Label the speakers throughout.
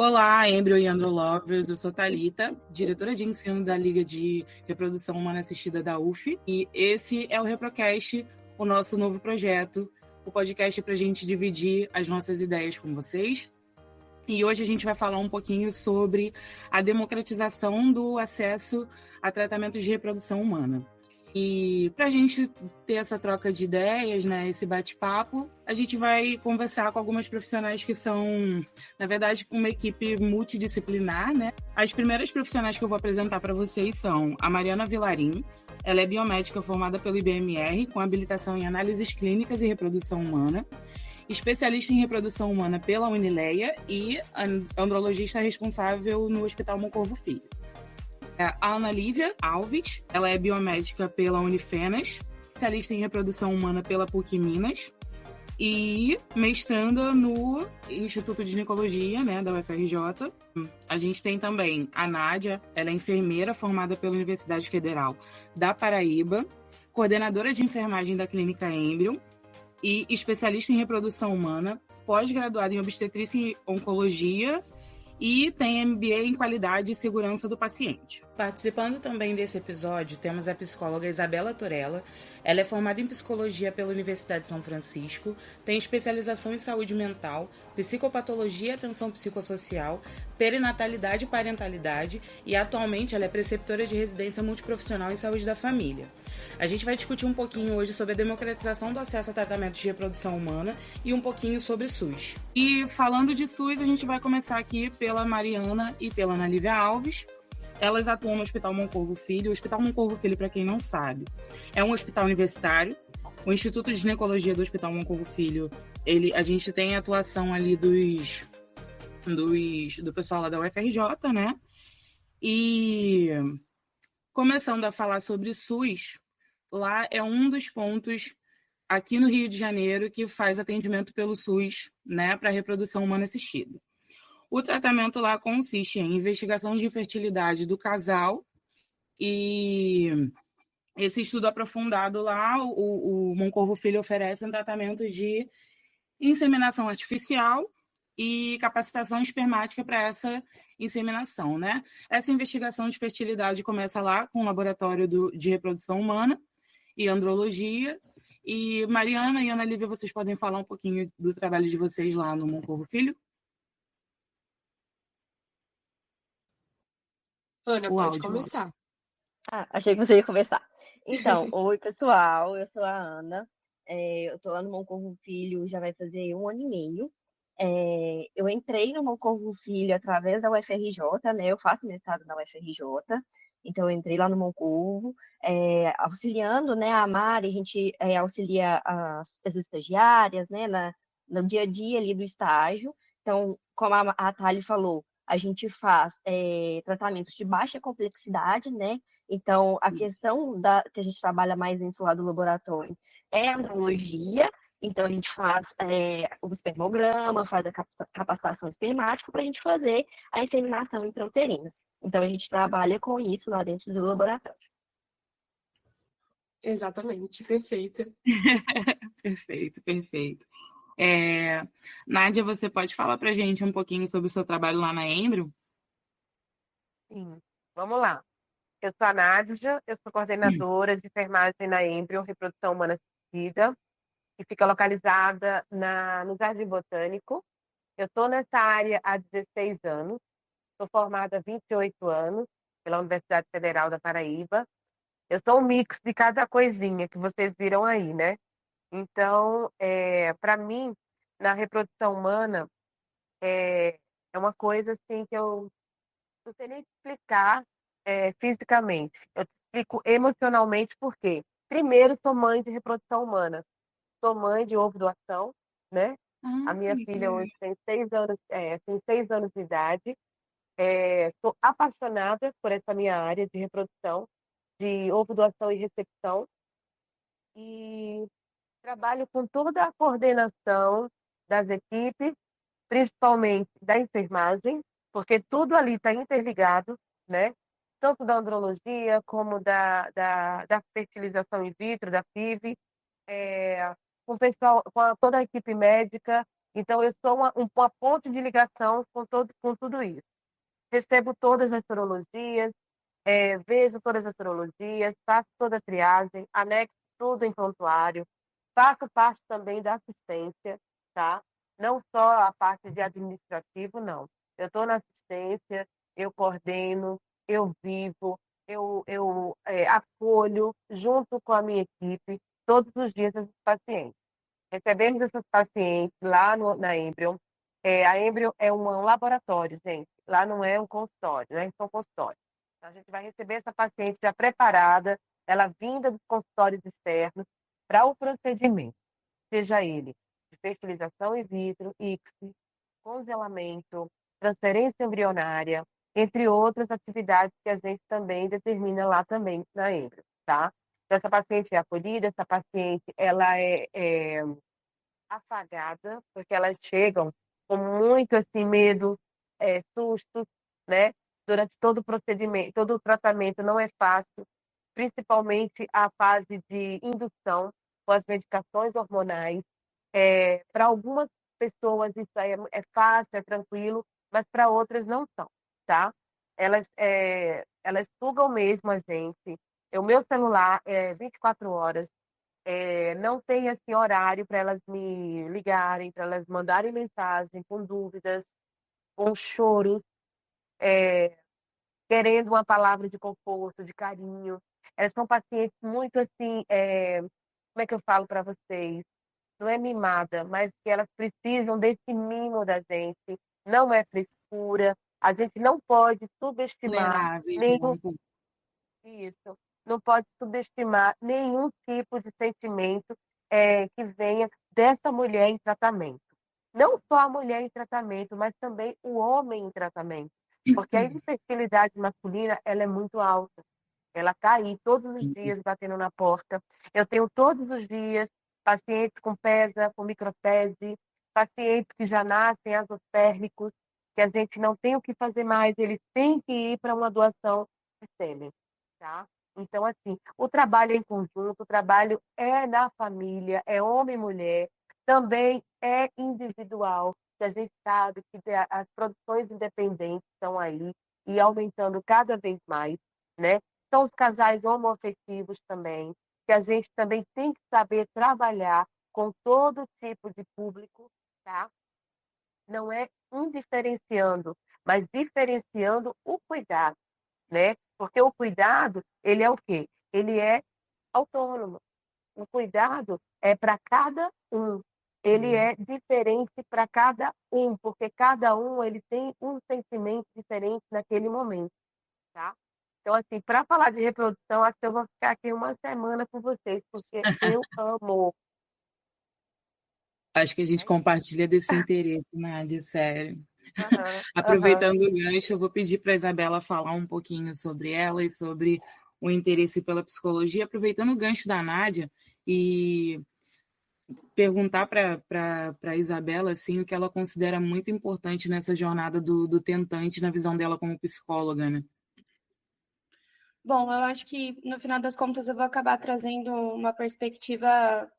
Speaker 1: Olá, Embryo e Androlovers, eu sou Thalita, diretora de ensino da Liga de Reprodução Humana Assistida da UF, e esse é o Reprocast, o nosso novo projeto, o podcast para a gente dividir as nossas ideias com vocês. E hoje a gente vai falar um pouquinho sobre a democratização do acesso a tratamentos de reprodução humana. E para a gente ter essa troca de ideias, né, esse bate-papo, a gente vai conversar com algumas profissionais que são, na verdade, uma equipe multidisciplinar, né? As primeiras profissionais que eu vou apresentar para vocês são a Mariana Vilarim. Ela é biomédica formada pelo IBMR, com habilitação em análises clínicas e reprodução humana, especialista em reprodução humana pela Unileia e andrologista responsável no Hospital Moncorvo Filho. A Ana Lívia Alves, ela é biomédica pela Unifenas, especialista em reprodução humana pela PUC Minas e mestranda no Instituto de Ginecologia, né, da UFRJ. A gente tem também a Nádia, ela é enfermeira formada pela Universidade Federal da Paraíba, coordenadora de enfermagem da Clínica Embryo e especialista em reprodução humana, pós-graduada em obstetrícia e oncologia e tem MBA em qualidade e segurança do paciente. Participando também desse episódio, temos a psicóloga Isabela Torella. Ela é formada em psicologia pela Universidade de São Francisco, tem especialização em saúde mental, psicopatologia e atenção psicossocial, perinatalidade e parentalidade e atualmente ela é preceptora de residência multiprofissional em saúde da família. A gente vai discutir um pouquinho hoje sobre a democratização do acesso a tratamentos de reprodução humana e um pouquinho sobre SUS. E falando de SUS, a gente vai começar aqui pela Mariana e pela Ana Lívia Alves. Elas atuam no Hospital Moncorvo Filho. O Hospital Moncorvo Filho, para quem não sabe, é um hospital universitário. O Instituto de Ginecologia do Hospital Moncorvo Filho, a gente tem a atuação ali do pessoal lá da UFRJ, né? E começando a falar sobre SUS, lá é um dos pontos aqui no Rio de Janeiro que faz atendimento pelo SUS, né, para reprodução humana assistida. O tratamento lá consiste em investigação de infertilidade do casal e esse estudo aprofundado lá, o Moncorvo Filho oferece um tratamento de inseminação artificial e capacitação espermática para essa inseminação, né? Essa investigação de fertilidade começa lá com o laboratório de reprodução humana e andrologia. E Mariana e Ana Lívia, vocês podem falar um pouquinho do trabalho de vocês lá no Moncorvo Filho?
Speaker 2: Ana, pode começar.
Speaker 3: Achei que você ia começar. Então, oi pessoal, eu sou a Ana, eu tô lá no Moncorvo Filho já vai fazer 1 ano e meio. Eu entrei no Moncorvo Filho através da UFRJ, né? Eu faço mestrado na UFRJ, então eu entrei lá no Moncorvo, auxiliando, né? A Mari, a gente auxilia as estagiárias, né? No dia a dia ali do estágio. Então, como a Thali falou, a gente faz tratamentos de baixa complexidade, né? Então, a questão que a gente trabalha mais dentro lá do laboratório é a andrologia. Então, a gente faz o espermograma, faz a capacitação espermática para a gente fazer a inseminação intrauterina. Então, a gente trabalha com isso lá dentro do laboratório.
Speaker 2: Exatamente, perfeito.
Speaker 1: Perfeito. Nádia, você pode falar para a gente um pouquinho sobre o seu trabalho lá na Embryo?
Speaker 4: Sim, vamos lá. Eu sou a Nádia, eu sou coordenadora de enfermagem na Embryo, Reprodução Humana Assistida, que fica localizada no Jardim Botânico. Eu estou nessa área há 16 anos, sou formada há 28 anos pela Universidade Federal da Paraíba. Eu sou um mix de cada coisinha que vocês viram aí, né? Então, para mim, na reprodução humana, é uma coisa assim que eu não sei nem explicar fisicamente. Eu explico emocionalmente por quê. Primeiro, sou mãe de reprodução humana. Sou mãe de ovo doação, né? A minha filha hoje tem 6 anos de idade. Sou apaixonada por essa minha área de reprodução, de ovo doação e recepção. E trabalho com toda a coordenação das equipes, principalmente da enfermagem, porque tudo ali está interligado, né? Tanto da andrologia como da fertilização in vitro, da FIV, com toda a equipe médica, Então, eu sou uma ponte de ligação com tudo isso. Recebo todas as sorologias, vejo todas as sorologias, faço toda a triagem, anexo tudo em prontuário, faço parte também da assistência, tá? Não só a parte de administrativo, não. Eu estou na assistência, eu coordeno, eu vivo, eu acolho junto com a minha equipe todos os dias esses pacientes. Recebemos esses pacientes lá na Embryo. A Embryo é um laboratório, gente. Lá não é um consultório, né? É um consultório. Então, a gente vai receber essa paciente já preparada, ela vinda dos consultórios externos para o procedimento, seja ele de fertilização in vitro, ICSI, congelamento, transferência embrionária, entre outras atividades que a gente também determina lá também na Embryo, tá? Então, essa paciente é acolhida, essa paciente ela é afagada, porque elas chegam com muito assim, medo, susto, né? Durante todo o procedimento, todo o tratamento não é fácil, principalmente a fase de indução com as medicações hormonais. Para algumas pessoas isso aí é fácil, é tranquilo, mas para outras não são, tá? Elas sugam mesmo a gente. O meu celular é 24 horas, não tem assim, horário para elas me ligarem, para elas mandarem mensagem com dúvidas, com choros, querendo uma palavra de conforto, de carinho. Elas são pacientes muito assim, como é que eu falo para vocês? Não é mimada, mas que elas precisam desse mimo da gente. Não é frescura. A gente não pode subestimar
Speaker 1: Vulneráveis, né?
Speaker 4: nenhum isso. Não pode subestimar nenhum tipo de sentimento que venha dessa mulher em tratamento. Não só a mulher em tratamento, mas também o homem em tratamento. Porque a infertilidade masculina ela é muito alta. Ela está aí todos os dias batendo na porta. Eu tenho todos os dias pacientes com PESA, com microtese, pacientes que já nascem azotérmicos, que a gente não tem o que fazer mais, eles têm que ir para uma doação de sêmen, tá? Então, assim, o trabalho é em conjunto, o trabalho é na família, é homem e mulher, também é individual, que a gente sabe que as produções independentes estão aí e aumentando cada vez mais, né? São os casais homoafetivos também, que a gente também tem que saber trabalhar com todo tipo de público, tá? Não é indiferenciando, mas diferenciando o cuidado, né? Porque o cuidado, ele é o quê? Ele é autônomo. O cuidado é para cada um. Ele é diferente para cada um, porque cada um ele tem um sentimento diferente naquele momento, tá? Então, assim, para falar de reprodução, acho que eu vou ficar aqui uma semana com vocês, porque eu amo.
Speaker 1: Acho que a gente compartilha desse interesse, Nádia, sério.
Speaker 4: Aham, aham.
Speaker 1: Aproveitando o gancho, eu vou pedir para a Isabela falar um pouquinho sobre ela e sobre o interesse pela psicologia, aproveitando o gancho da Nádia e perguntar para a Isabela assim, o que ela considera muito importante nessa jornada do tentante, na visão dela como psicóloga, né?
Speaker 5: Bom, eu acho que no final das contas eu vou acabar trazendo uma perspectiva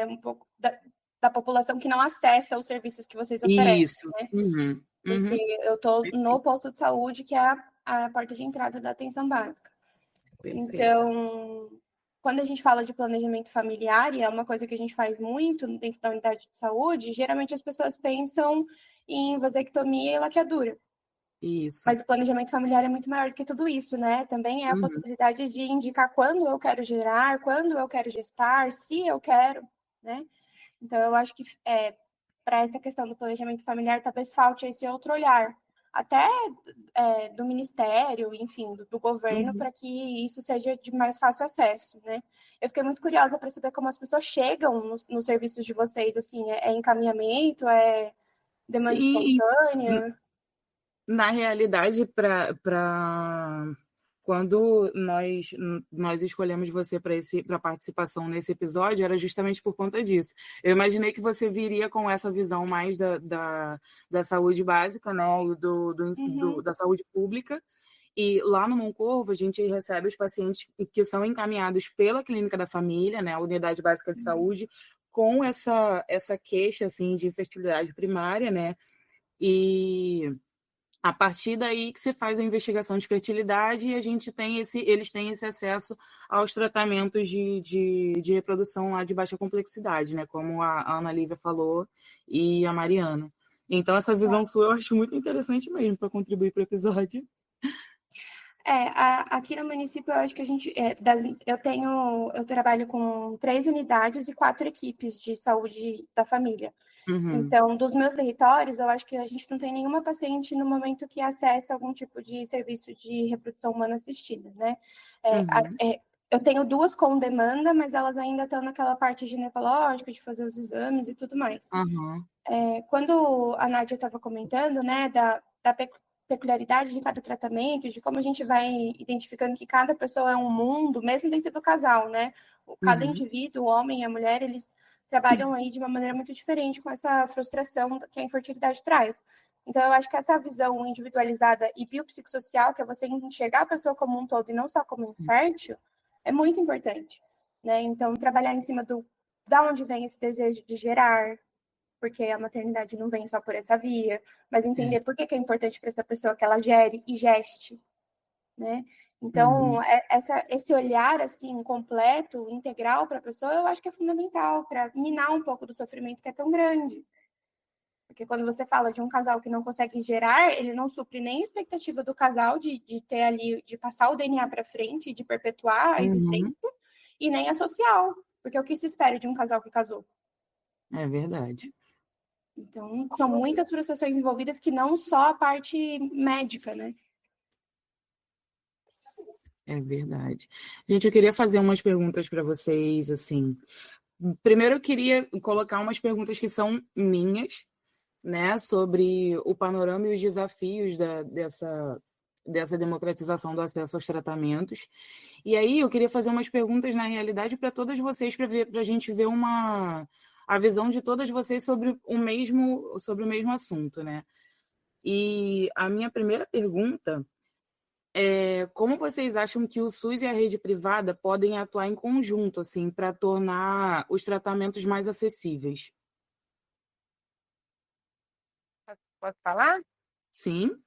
Speaker 5: um pouco da população que não acessa os serviços que vocês oferecem,
Speaker 1: Isso.
Speaker 5: né?
Speaker 1: Uhum.
Speaker 5: Porque eu estou no posto de saúde, que é a porta de entrada da atenção básica.
Speaker 1: Perfeito.
Speaker 5: Então, quando a gente fala de planejamento familiar, e é uma coisa que a gente faz muito dentro da unidade de saúde, geralmente as pessoas pensam em vasectomia e laqueadura.
Speaker 1: Isso.
Speaker 5: Mas o planejamento familiar é muito maior do que tudo isso, né? Também é a possibilidade de indicar quando eu quero gerar, quando eu quero gestar, se eu quero, né? Então, eu acho que para essa questão do planejamento familiar, talvez falte esse outro olhar, até do Ministério, enfim, do governo, para que isso seja de mais fácil acesso, né? Eu fiquei muito curiosa para saber como as pessoas chegam nos serviços de vocês, assim, é encaminhamento, é demanda espontânea?
Speaker 1: Na realidade, quando nós escolhemos você para participação nesse episódio, era justamente por conta disso. Eu imaginei que você viria com essa visão mais da saúde básica, né, e da saúde pública. E lá no Moncorvo, a gente recebe os pacientes que são encaminhados pela Clínica da Família, né, a Unidade Básica de Saúde, com essa queixa, assim, de infertilidade primária, né? E a partir daí que se faz a investigação de fertilidade e eles têm esse acesso aos tratamentos de reprodução lá de baixa complexidade, né? Como a Ana Lívia falou e a Mariana. Então, essa visão sua eu acho muito interessante mesmo para contribuir para o episódio.
Speaker 5: Aqui no município, eu acho que a gente. Eu trabalho com 3 unidades e 4 equipes de saúde da família.
Speaker 1: Uhum.
Speaker 5: Então, dos meus territórios, eu acho que a gente não tem nenhuma paciente no momento que acessa algum tipo de serviço de reprodução humana assistida, né? Eu tenho 2 com demanda, mas elas ainda estão naquela parte ginecológica, de fazer os exames e tudo mais.
Speaker 1: Uhum.
Speaker 5: Quando a Nádia estava comentando, né, da peculiaridade de cada tratamento, de como a gente vai identificando que cada pessoa é um mundo, mesmo dentro do casal, né? Cada indivíduo, o homem e a mulher, eles trabalham aí de uma maneira muito diferente com essa frustração que a infertilidade traz. Então, eu acho que essa visão individualizada e biopsicossocial, que é você enxergar a pessoa como um todo e não só como infértil, é muito importante, né? Então, trabalhar em cima da onde vem esse desejo de gerar, porque a maternidade não vem só por essa via, mas entender por que é importante para essa pessoa que ela gere e geste, né? Então, esse olhar, assim, completo, integral para a pessoa, eu acho que é fundamental para minar um pouco do sofrimento que é tão grande. Porque quando você fala de um casal que não consegue gerar, ele não supre nem a expectativa do casal de ter ali, de passar o DNA para frente, de perpetuar a existência, e nem a social, porque é o que se espera de um casal que casou.
Speaker 1: É verdade.
Speaker 5: Então, são muitas frustrações envolvidas que não só a parte médica, né?
Speaker 1: É verdade. Gente, eu queria fazer umas perguntas para vocês, assim. Primeiro, eu queria colocar umas perguntas que são minhas, né, sobre o panorama e os desafios dessa democratização do acesso aos tratamentos. E aí, eu queria fazer umas perguntas, na realidade, para todas vocês, para a gente ver a visão de todas vocês sobre o mesmo assunto, né? E a minha primeira pergunta é como vocês acham que o SUS e a rede privada podem atuar em conjunto, assim, para tornar os tratamentos mais acessíveis?
Speaker 4: Posso falar?
Speaker 1: Sim.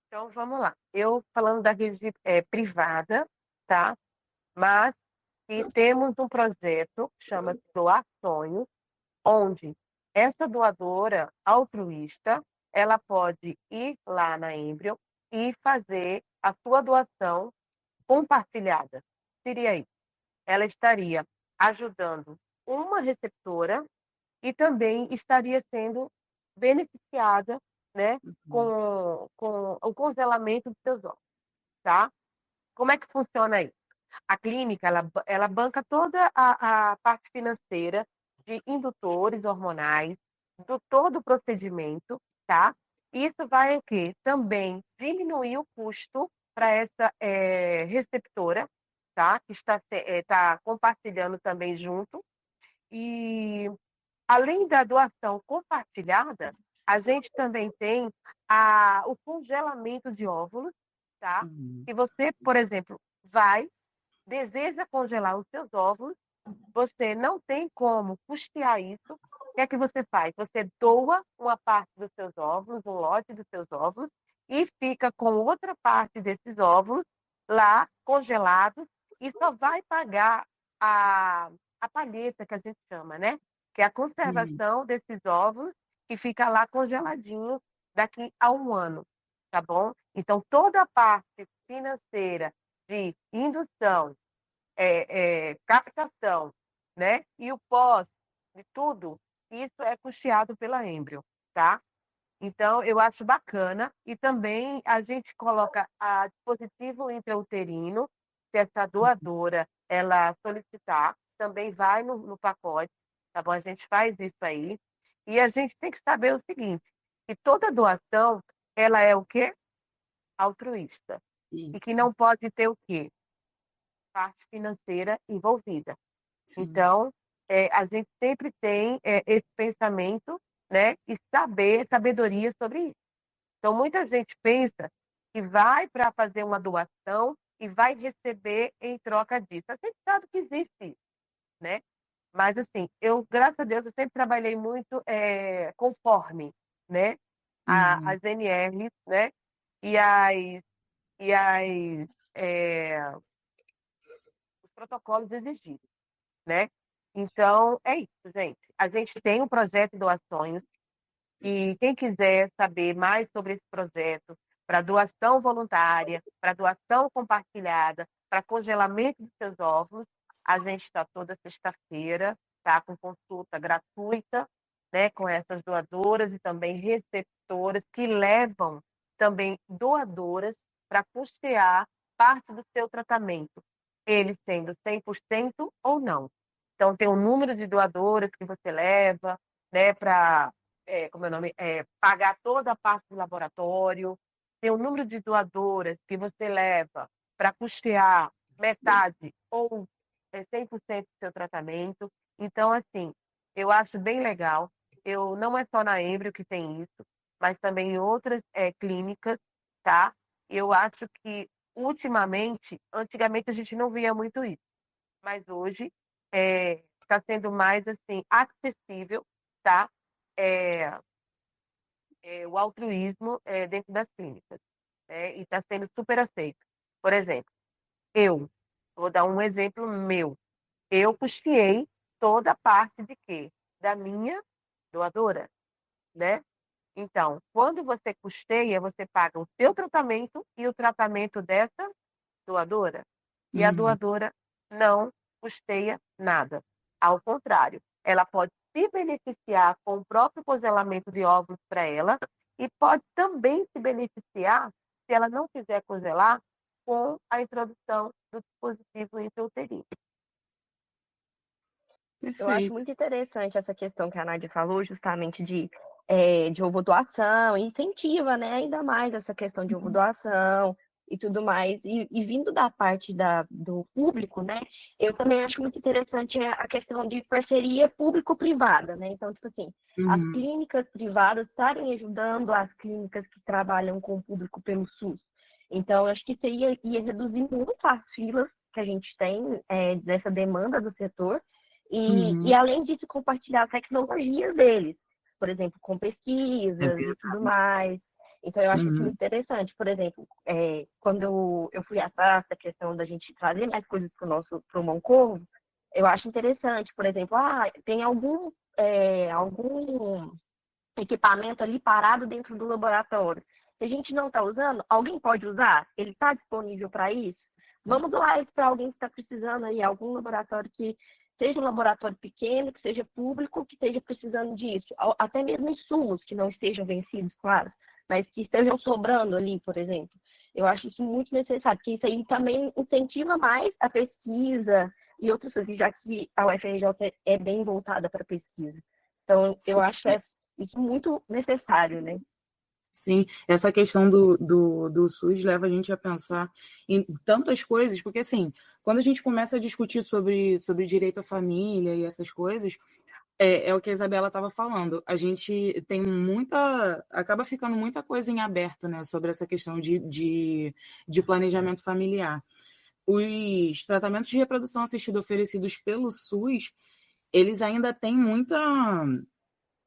Speaker 4: Então, vamos lá. Eu falando da rede privada, tá? Mas e temos um projeto que chama Doar Sonho, onde essa doadora altruísta, ela pode ir lá na Embryo e fazer a sua doação compartilhada. Seria isso. Ela estaria ajudando uma receptora e também estaria sendo beneficiada, né, com o congelamento dos seus óvulos, tá? Como é que funciona isso? A clínica, ela banca toda a parte financeira de indutores hormonais, do todo o procedimento, tá? Isso vai o quê? Também diminuir o custo para essa receptora, tá? Que está compartilhando também junto. E além da doação compartilhada, a gente também tem o congelamento de óvulos, tá? E você, por exemplo, deseja congelar os seus óvulos, você não tem como custear isso. O que é que você faz? Você doa uma parte dos seus óvulos, um lote dos seus óvulos, e fica com outra parte desses óvulos lá congelados e só vai pagar a palheta, que a gente chama, né? Que é a conservação desses óvulos que fica lá congeladinho daqui a um ano, tá bom? Então, toda a parte financeira de indução, captação, né? E o pós de tudo, isso é custeado pela Embryo, tá? Então, eu acho bacana. E também a gente coloca a dispositivo intrauterino, se essa doadora ela solicitar, também vai no pacote, tá bom? A gente faz isso aí. E a gente tem que saber o seguinte, que toda doação, ela é o quê? Altruísta.
Speaker 1: Isso.
Speaker 4: E que não pode ter o quê? Parte financeira envolvida.
Speaker 1: Sim.
Speaker 4: Então, a gente sempre tem esse pensamento, né? E sabedoria sobre isso. Então, muita gente pensa que vai para fazer uma doação e vai receber em troca disso. A gente sabe que existe isso, né? Mas, assim, eu, graças a Deus, eu sempre trabalhei muito conforme, né?
Speaker 1: Uhum.
Speaker 4: As NRs, né? E as, os protocolos exigidos, né? Então, é isso, gente. A gente tem um projeto de doações e quem quiser saber mais sobre esse projeto, para doação voluntária, para doação compartilhada, para congelamento dos seus óvulos, a gente está toda sexta-feira, tá, com consulta gratuita, né, com essas doadoras e também receptoras que levam também doadoras para custear parte do seu tratamento, ele sendo 100% ou não. Então, tem um número de doadoras que você leva, né, para como é o nome? Pagar toda a parte do laboratório, tem o número de doadoras que você leva para custear metade ou 100% do seu tratamento. Então, assim, eu acho bem legal. Não é só na Embrio que tem isso, mas também em outras clínicas, tá? Eu acho que, ultimamente, antigamente a gente não via muito isso, mas hoje está sendo mais, assim, acessível, tá? É, o altruísmo dentro das clínicas, né? E está sendo super aceito. Por exemplo, eu vou dar um exemplo meu. Eu custeei toda a parte de quê? Da minha doadora, né? Então, quando você custeia, você paga o seu tratamento e o tratamento dessa doadora. E a
Speaker 1: Uhum.
Speaker 4: doadora não custeia nada. Ao contrário, ela pode se beneficiar com o próprio congelamento de óvulos para ela e pode também se beneficiar, se ela não quiser congelar, com a introdução do dispositivo intrauterino.
Speaker 3: Eu acho
Speaker 1: Perfeito.
Speaker 3: muito interessante essa questão que a Nádia falou, justamente de ovodoação, e incentiva, né, ainda mais essa questão de ovodoação e tudo mais. E vindo da parte do público, né, eu também acho muito interessante a questão de parceria público-privada, né? Então, tipo assim, as
Speaker 1: Uhum.
Speaker 3: clínicas privadas estarem ajudando as clínicas que trabalham com o público pelo SUS. Então, eu acho que isso ia reduzir muito as filas que a gente tem dessa demanda do setor, e
Speaker 1: Uhum.
Speaker 3: além disso, compartilhar tecnologias deles, por exemplo, com
Speaker 1: É
Speaker 3: pesquisas e tudo
Speaker 1: verdade.
Speaker 3: mais. Então, eu acho isso muito
Speaker 1: Uhum.
Speaker 3: interessante. Por exemplo, quando eu fui atrás da questão da gente trazer mais coisas para o Moncorvo, eu acho interessante, por exemplo, tem algum equipamento ali parado dentro do laboratório. Se a gente não está usando, alguém pode usar? Ele está disponível para isso? Vamos doar isso para alguém que está precisando aí, algum laboratório que seja um laboratório pequeno, que seja público, que esteja precisando disso. Até mesmo insumos que não estejam vencidos, claro, mas que estejam sobrando ali, por exemplo. Eu acho isso muito necessário, porque isso aí também incentiva mais a pesquisa e outras coisas, já que a UFRJ é bem voltada para pesquisa. Então, eu
Speaker 1: Sim.
Speaker 3: acho isso muito necessário, né?
Speaker 1: Sim, essa questão do SUS leva a gente a pensar em tantas coisas, porque assim, quando a gente começa a discutir sobre direito à família e essas coisas, é o que a Isabela estava falando, a gente tem acaba ficando muita coisa em aberto, né, sobre essa questão de planejamento familiar. Os tratamentos de reprodução assistida oferecidos pelo SUS, eles ainda têm muita...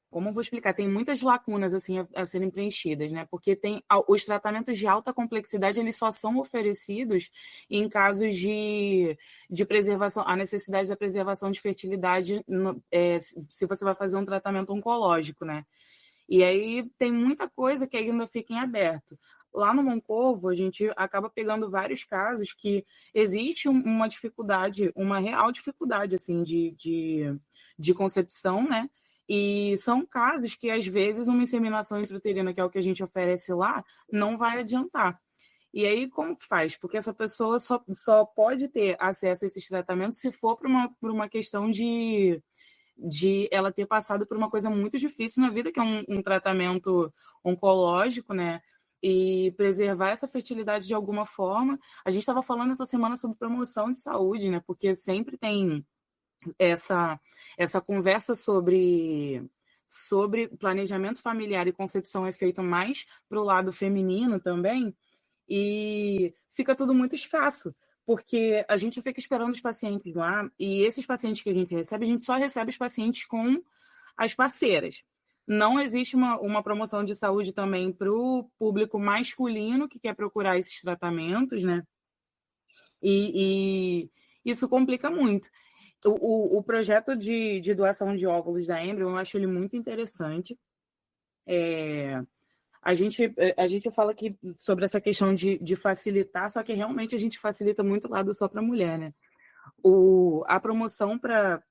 Speaker 1: Como eu vou explicar? Tem muitas lacunas assim a serem preenchidas, né? Porque os tratamentos de alta complexidade, eles só são oferecidos em casos de preservação, a necessidade da preservação de fertilidade, se você vai fazer um tratamento oncológico, né? E aí tem muita coisa que ainda fica em aberto. Lá no Moncorvo, a gente acaba pegando vários casos que existe uma dificuldade, uma real dificuldade assim, de concepção, né? E são casos que, às vezes, uma inseminação intrauterina, que é o que a gente oferece lá, não vai adiantar. E aí, como que faz? Porque essa pessoa só pode ter acesso a esses tratamentos se for por uma questão de ela ter passado por uma coisa muito difícil na vida, que é um tratamento oncológico, né? E preservar essa fertilidade de alguma forma. A gente estava falando essa semana sobre promoção de saúde, né? Porque sempre tem essa conversa sobre planejamento familiar e concepção é feito mais para o lado feminino também, e fica tudo muito escasso, porque a gente fica esperando os pacientes lá, e esses pacientes que a gente só recebe os pacientes com as parceiras. Não existe uma promoção de saúde também para o público masculino que quer procurar esses tratamentos, né? E isso complica muito. O projeto de doação de óvulos da Embryo, eu acho ele muito interessante. A gente fala aqui sobre essa questão de facilitar, só que realmente a gente facilita muito lado só para a mulher, né? A promoção para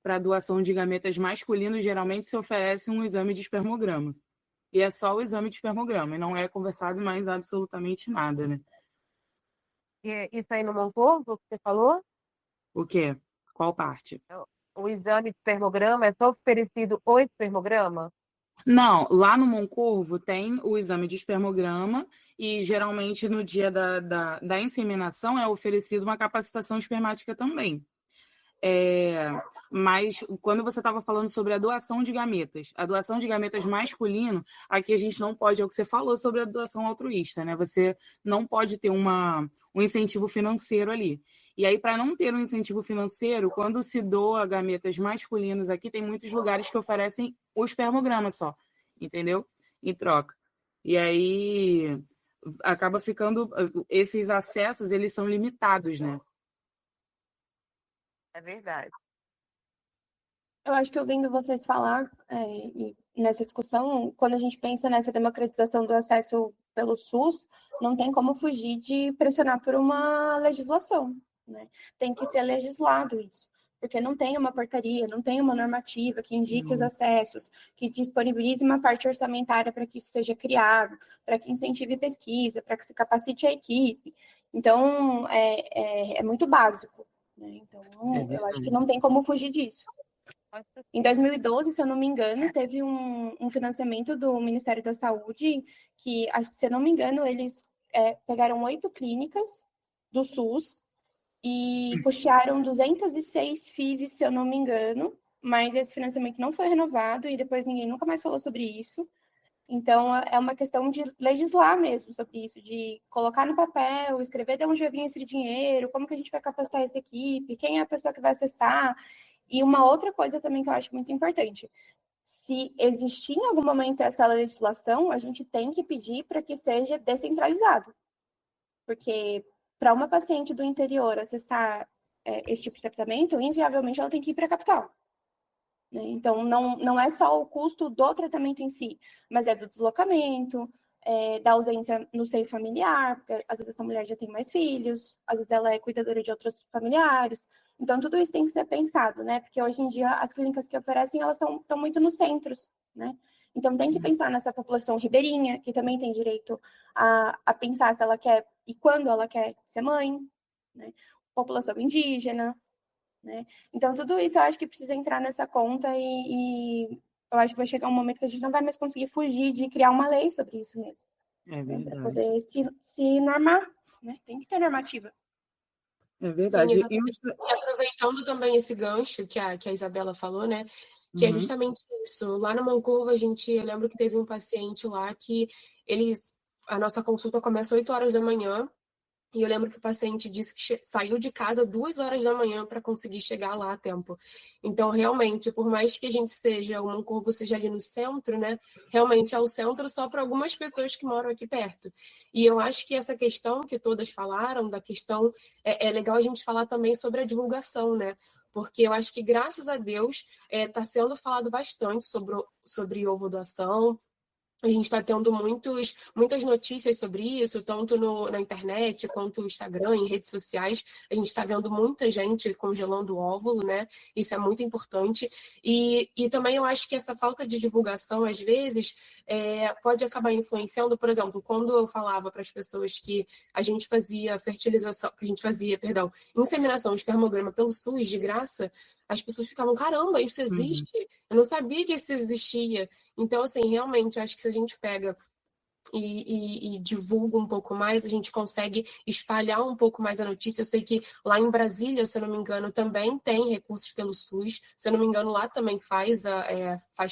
Speaker 1: a doação de gametas masculinos geralmente se oferece um exame de espermograma. E é só o exame de espermograma, e não é conversado mais absolutamente nada, né?
Speaker 4: E isso aí no Moncorvo, que você falou?
Speaker 1: O quê? Qual parte?
Speaker 4: O exame de espermograma é só oferecido o espermograma?
Speaker 1: Não, lá no Moncorvo tem o exame de espermograma e geralmente no dia da inseminação é oferecido uma capacitação espermática também. Mas quando você estava falando sobre a doação de gametas masculino, aqui a gente não pode, é o que você falou sobre a doação altruísta, né? Você não pode ter um incentivo financeiro ali. E aí, para não ter um incentivo financeiro, quando se doa gametas masculinos aqui, tem muitos lugares que oferecem o espermograma só, entendeu? Em troca. E aí acaba ficando, esses acessos, eles são limitados, né?
Speaker 4: É verdade.
Speaker 5: Eu acho que ouvindo vocês falar nessa discussão, quando a gente pensa nessa democratização do acesso pelo SUS, não tem como fugir de pressionar por uma legislação, né? Tem que ser legislado isso, porque não tem uma portaria, não tem uma normativa que indique os acessos, que disponibilize uma parte orçamentária para que isso seja criado, para que incentive pesquisa, para que se capacite a equipe. Então, é muito básico, né? Então, eu acho que não tem como fugir disso. Em 2012, se eu não me engano, teve um financiamento do Ministério da Saúde que, se eu não me engano, eles pegaram 8 clínicas do SUS e custearam 206 FIVs, se eu não me engano, mas esse financiamento não foi renovado e depois ninguém nunca mais falou sobre isso. Então, é uma questão de legislar mesmo sobre isso, de colocar no papel, escrever de onde vai vir esse dinheiro, como que a gente vai capacitar essa equipe, quem é a pessoa que vai acessar. E uma outra coisa também que eu acho muito importante, se existir em algum momento essa legislação, a gente tem que pedir para que seja descentralizado. Porque para uma paciente do interior acessar esse tipo de tratamento, inviavelmente ela tem que ir para a capital. Né? Então, não é só o custo do tratamento em si, mas é do deslocamento, da ausência no seio familiar, porque às vezes essa mulher já tem mais filhos, às vezes ela é cuidadora de outros familiares. Então, tudo isso tem que ser pensado, né? Porque hoje em dia as clínicas que oferecem, elas estão muito nos centros, né? Então, tem que pensar nessa população ribeirinha, que também tem direito a pensar se ela quer e quando ela quer ser mãe, né? População indígena, né? Então, tudo isso eu acho que precisa entrar nessa conta e eu acho que vai chegar um momento que a gente não vai mais conseguir fugir de criar uma lei sobre isso mesmo.
Speaker 1: É verdade.
Speaker 5: Para poder se normar, né? Tem que ter normativa.
Speaker 1: É verdade.
Speaker 2: Sim, e aproveitando também esse gancho que a Isabela falou, né? Que é justamente isso. Lá no Moncorvo, eu lembro que teve um paciente lá que a nossa consulta começa às 8 horas da manhã, e eu lembro que o paciente disse que saiu de casa 2 horas da manhã para conseguir chegar lá a tempo. Então, realmente, por mais que o Moncorvo seja ali no centro, né? Realmente é o centro só para algumas pessoas que moram aqui perto. E eu acho que essa questão que todas falaram, da questão, é legal a gente falar também sobre a divulgação, né? Porque eu acho que, graças a Deus, está sendo falado bastante sobre ovodoação. A gente está tendo muitas notícias sobre isso, tanto na internet quanto no Instagram, em redes sociais. A gente está vendo muita gente congelando o óvulo, né? Isso é muito importante. E também eu acho que essa falta de divulgação, às vezes, pode acabar influenciando. Por exemplo, quando eu falava para as pessoas que a gente fazia inseminação, espermograma pelo SUS de graça, as pessoas ficavam, caramba, isso existe? Eu não sabia que isso existia. Então, assim, realmente, acho que se a gente pega e divulga um pouco mais, a gente consegue espalhar um pouco mais a notícia. Eu sei que lá em Brasília, se eu não me engano, também tem recursos pelo SUS. Se eu não me engano, lá também faz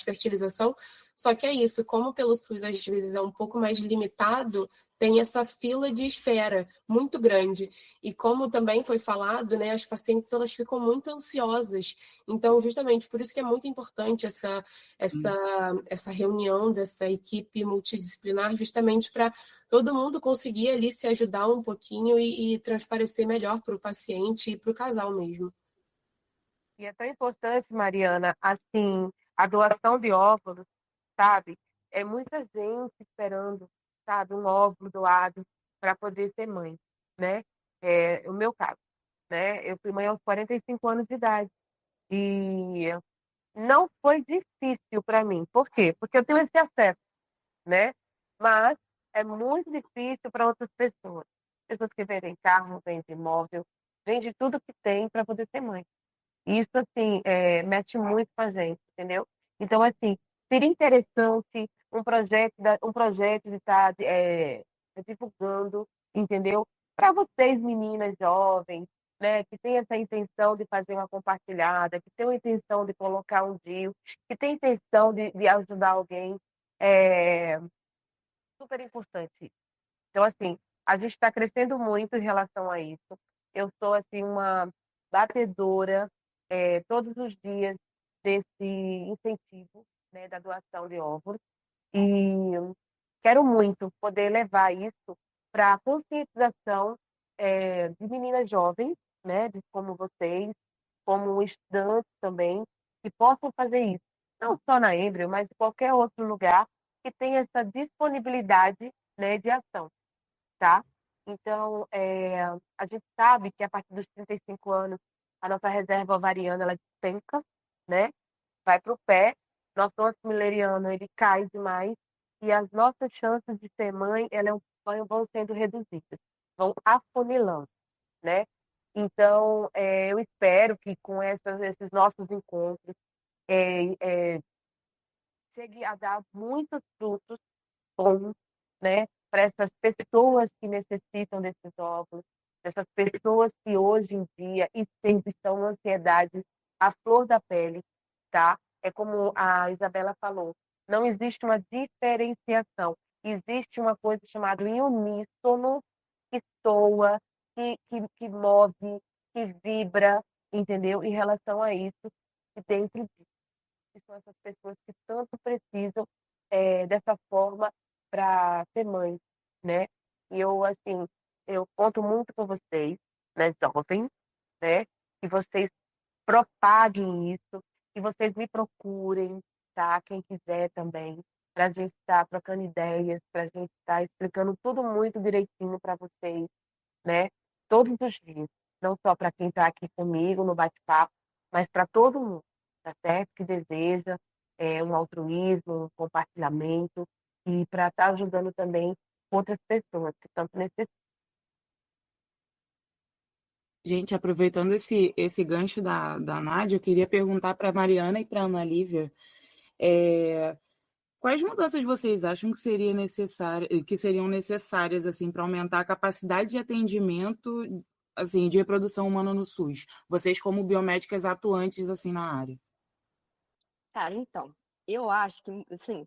Speaker 2: fertilização. Só que é isso, como pelo SUS às vezes é um pouco mais limitado, tem essa fila de espera muito grande. E como também foi falado, né, as pacientes elas ficam muito ansiosas. Então, justamente por isso que é muito importante essa reunião dessa equipe multidisciplinar, justamente para todo mundo conseguir ali se ajudar um pouquinho e transparecer melhor para o paciente e para o casal mesmo.
Speaker 4: E é tão importante, Mariana, assim, a doação de óvulos, sabe? É muita gente esperando, sabe, um óvulo doado para poder ser mãe, né? O meu caso, né? Eu fui mãe aos 45 anos de idade. E não foi difícil para mim. Por quê? Porque eu tenho esse acesso, né? Mas é muito difícil para outras pessoas. Pessoas que vendem carro, vendem imóvel, vendem tudo que tem para poder ser mãe. Isso, assim, mexe muito com a gente, entendeu? Então, assim, seria interessante um projeto de estar divulgando, entendeu? Para vocês, meninas jovens, né, que tem essa intenção de fazer uma compartilhada, que tem a intenção de colocar um deal, que tem intenção de ajudar alguém, é super importante. Então, assim, a gente está crescendo muito em relação a isso. Eu sou, assim, uma batedora todos os dias desse incentivo, né, da doação de óvulos. E quero muito poder levar isso para a conscientização de meninas jovens, né, de como vocês, como estudantes também, que possam fazer isso. Não só na Embryo, mas em qualquer outro lugar que tenha essa disponibilidade, né, de ação, tá? Então, a gente sabe que a partir dos 35 anos, a nossa reserva ovariana, ela despenca, né? Vai para o pé, nosso antimileriano, ele cai demais, e as nossas chances de ser mãe, vão sendo reduzidas, vão afunilando, né? Então, eu espero que com esses nossos encontros, é, é, chegue a dar muitos frutos bons, né, para essas pessoas que necessitam desses óvulos, dessas pessoas que hoje em dia e sempre estão ansiedades à flor da pele, tá? É como a Isabela falou, não existe uma diferenciação, existe uma coisa chamada em uníssono que soa, que move, que vibra, entendeu? Em relação a isso, e dentro disso, que são essas pessoas que tanto precisam dessa forma para ser mãe, né? E eu, assim, eu conto muito com vocês, né, jovens, né? Que vocês propaguem isso, que vocês me procurem, tá? Quem quiser também, para a gente estar trocando ideias, para a gente estar explicando tudo muito direitinho para vocês, né? Todos os dias, não só para quem está aqui comigo no bate-papo, mas para todo mundo, tá certo? Que deseja um altruísmo, um compartilhamento e para estar ajudando também outras pessoas que tanto necessitam.
Speaker 1: Gente, aproveitando esse gancho da Nádia, eu queria perguntar para a Mariana e para a Ana Lívia, quais mudanças vocês acham que seriam necessárias assim, para aumentar a capacidade de atendimento assim, de reprodução humana no SUS? Vocês como biomédicas atuantes assim, na área.
Speaker 3: Cara, então, eu acho que, assim,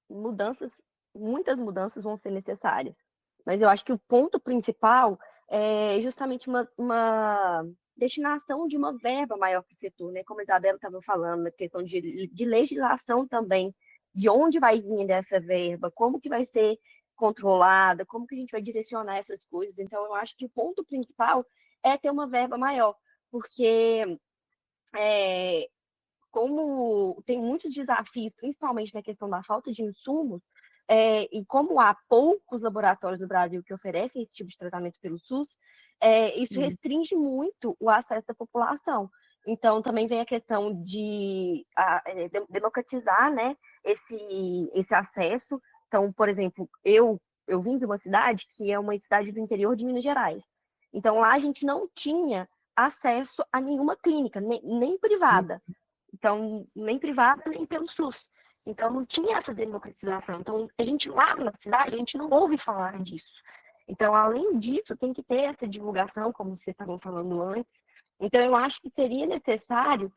Speaker 3: muitas mudanças vão ser necessárias. Mas eu acho que o ponto principal é justamente uma destinação de uma verba maior para o setor, né? Como a Isabela estava falando, na questão de legislação também, de onde vai vir dessa verba, como que vai ser controlada, como que a gente vai direcionar essas coisas. Então, eu acho que o ponto principal é ter uma verba maior, porque é, como tem muitos desafios, principalmente na questão da falta de insumos, e como há poucos laboratórios no Brasil que oferecem esse tipo de tratamento pelo SUS, isso restringe muito o acesso da população. Então, também vem a questão de democratizar, né, esse acesso. Então, por exemplo, eu vim de uma cidade que é uma cidade do interior de Minas Gerais. Então, lá a gente não tinha acesso a nenhuma clínica, nem privada. Então, nem privada, nem pelo SUS. Então, não tinha essa democratização. Então, a gente lá na cidade, a gente não ouve falar disso. Então, além disso, tem que ter essa divulgação, como vocês estavam falando antes. Então, eu acho que seria necessário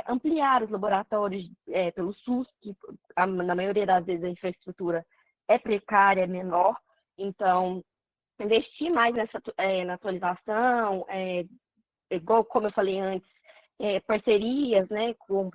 Speaker 3: ampliar os laboratórios pelo SUS, que na maioria das vezes a infraestrutura é precária, é menor. Então, investir mais na atualização, igual como eu falei antes, parcerias, né, com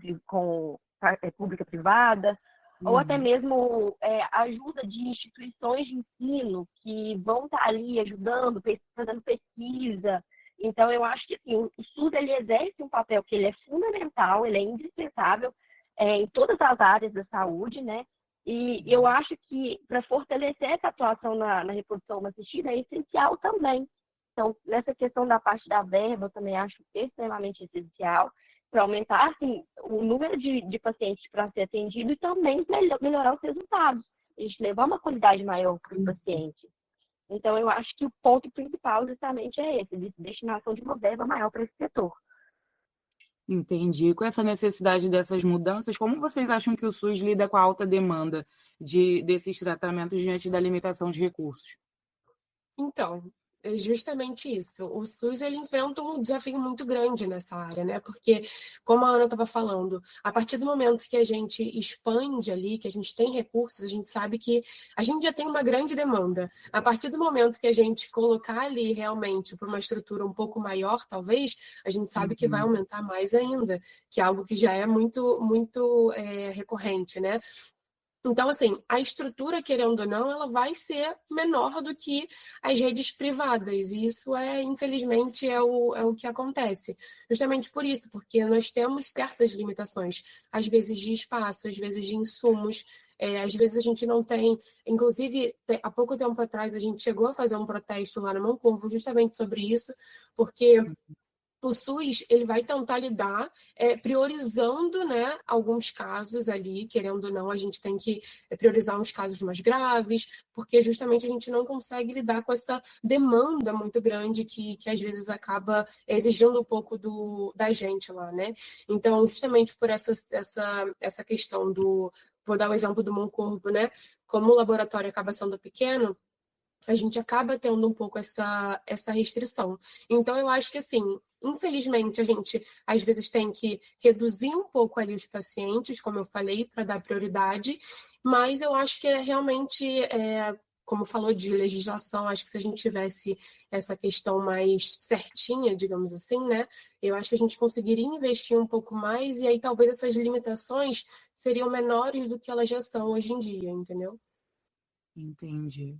Speaker 3: pública-privada, ou até mesmo ajuda de instituições de ensino que vão estar ali ajudando, fazendo pesquisa. Então, eu acho que assim, o SUS ele exerce um papel que ele é fundamental, ele é indispensável em todas as áreas da saúde, né? E eu acho que para fortalecer essa atuação na reprodução assistida é essencial também. Então, nessa questão da parte da verba, eu também acho extremamente essencial para aumentar assim, o número de pacientes para ser atendido e também melhorar os resultados. A gente levar uma qualidade maior para o paciente. Então, eu acho que o ponto principal justamente é esse, de destinação de uma verba maior para esse setor.
Speaker 1: Entendi. Com essa necessidade dessas mudanças, como vocês acham que o SUS lida com a alta demanda desses tratamentos diante da limitação de recursos?
Speaker 2: Então, é justamente isso. O SUS ele enfrenta um desafio muito grande nessa área, né? Porque, como a Ana estava falando, a partir do momento que a gente expande ali, que a gente tem recursos, a gente sabe que a gente já tem uma grande demanda. A partir do momento que a gente colocar ali realmente para uma estrutura um pouco maior, talvez, a gente sabe que vai aumentar mais ainda, que é algo que já é muito recorrente, né? Então, assim, a estrutura, querendo ou não, ela vai ser menor do que as redes privadas. E isso infelizmente, é o que acontece. Justamente por isso, porque nós temos certas limitações, às vezes de espaço, às vezes de insumos. Às vezes a gente não tem. Inclusive, há pouco tempo atrás, a gente chegou a fazer um protesto lá no Mancovo justamente sobre isso, porque o SUS ele vai tentar lidar priorizando, né, alguns casos ali, querendo ou não, a gente tem que priorizar uns casos mais graves, porque justamente a gente não consegue lidar com essa demanda muito grande que às vezes acaba exigindo um pouco da gente lá, né? Então, justamente por essa questão vou dar o exemplo do Moncorvo, né? Como o laboratório acaba sendo pequeno, a gente acaba tendo um pouco essa restrição. Então, eu acho que, assim, infelizmente, a gente, às vezes, tem que reduzir um pouco ali os pacientes, como eu falei, para dar prioridade, mas eu acho que realmente, como falou de legislação, acho que se a gente tivesse essa questão mais certinha, digamos assim, né, eu acho que a gente conseguiria investir um pouco mais e aí talvez essas limitações seriam menores do que elas já são hoje em dia, entendeu?
Speaker 1: Entendi.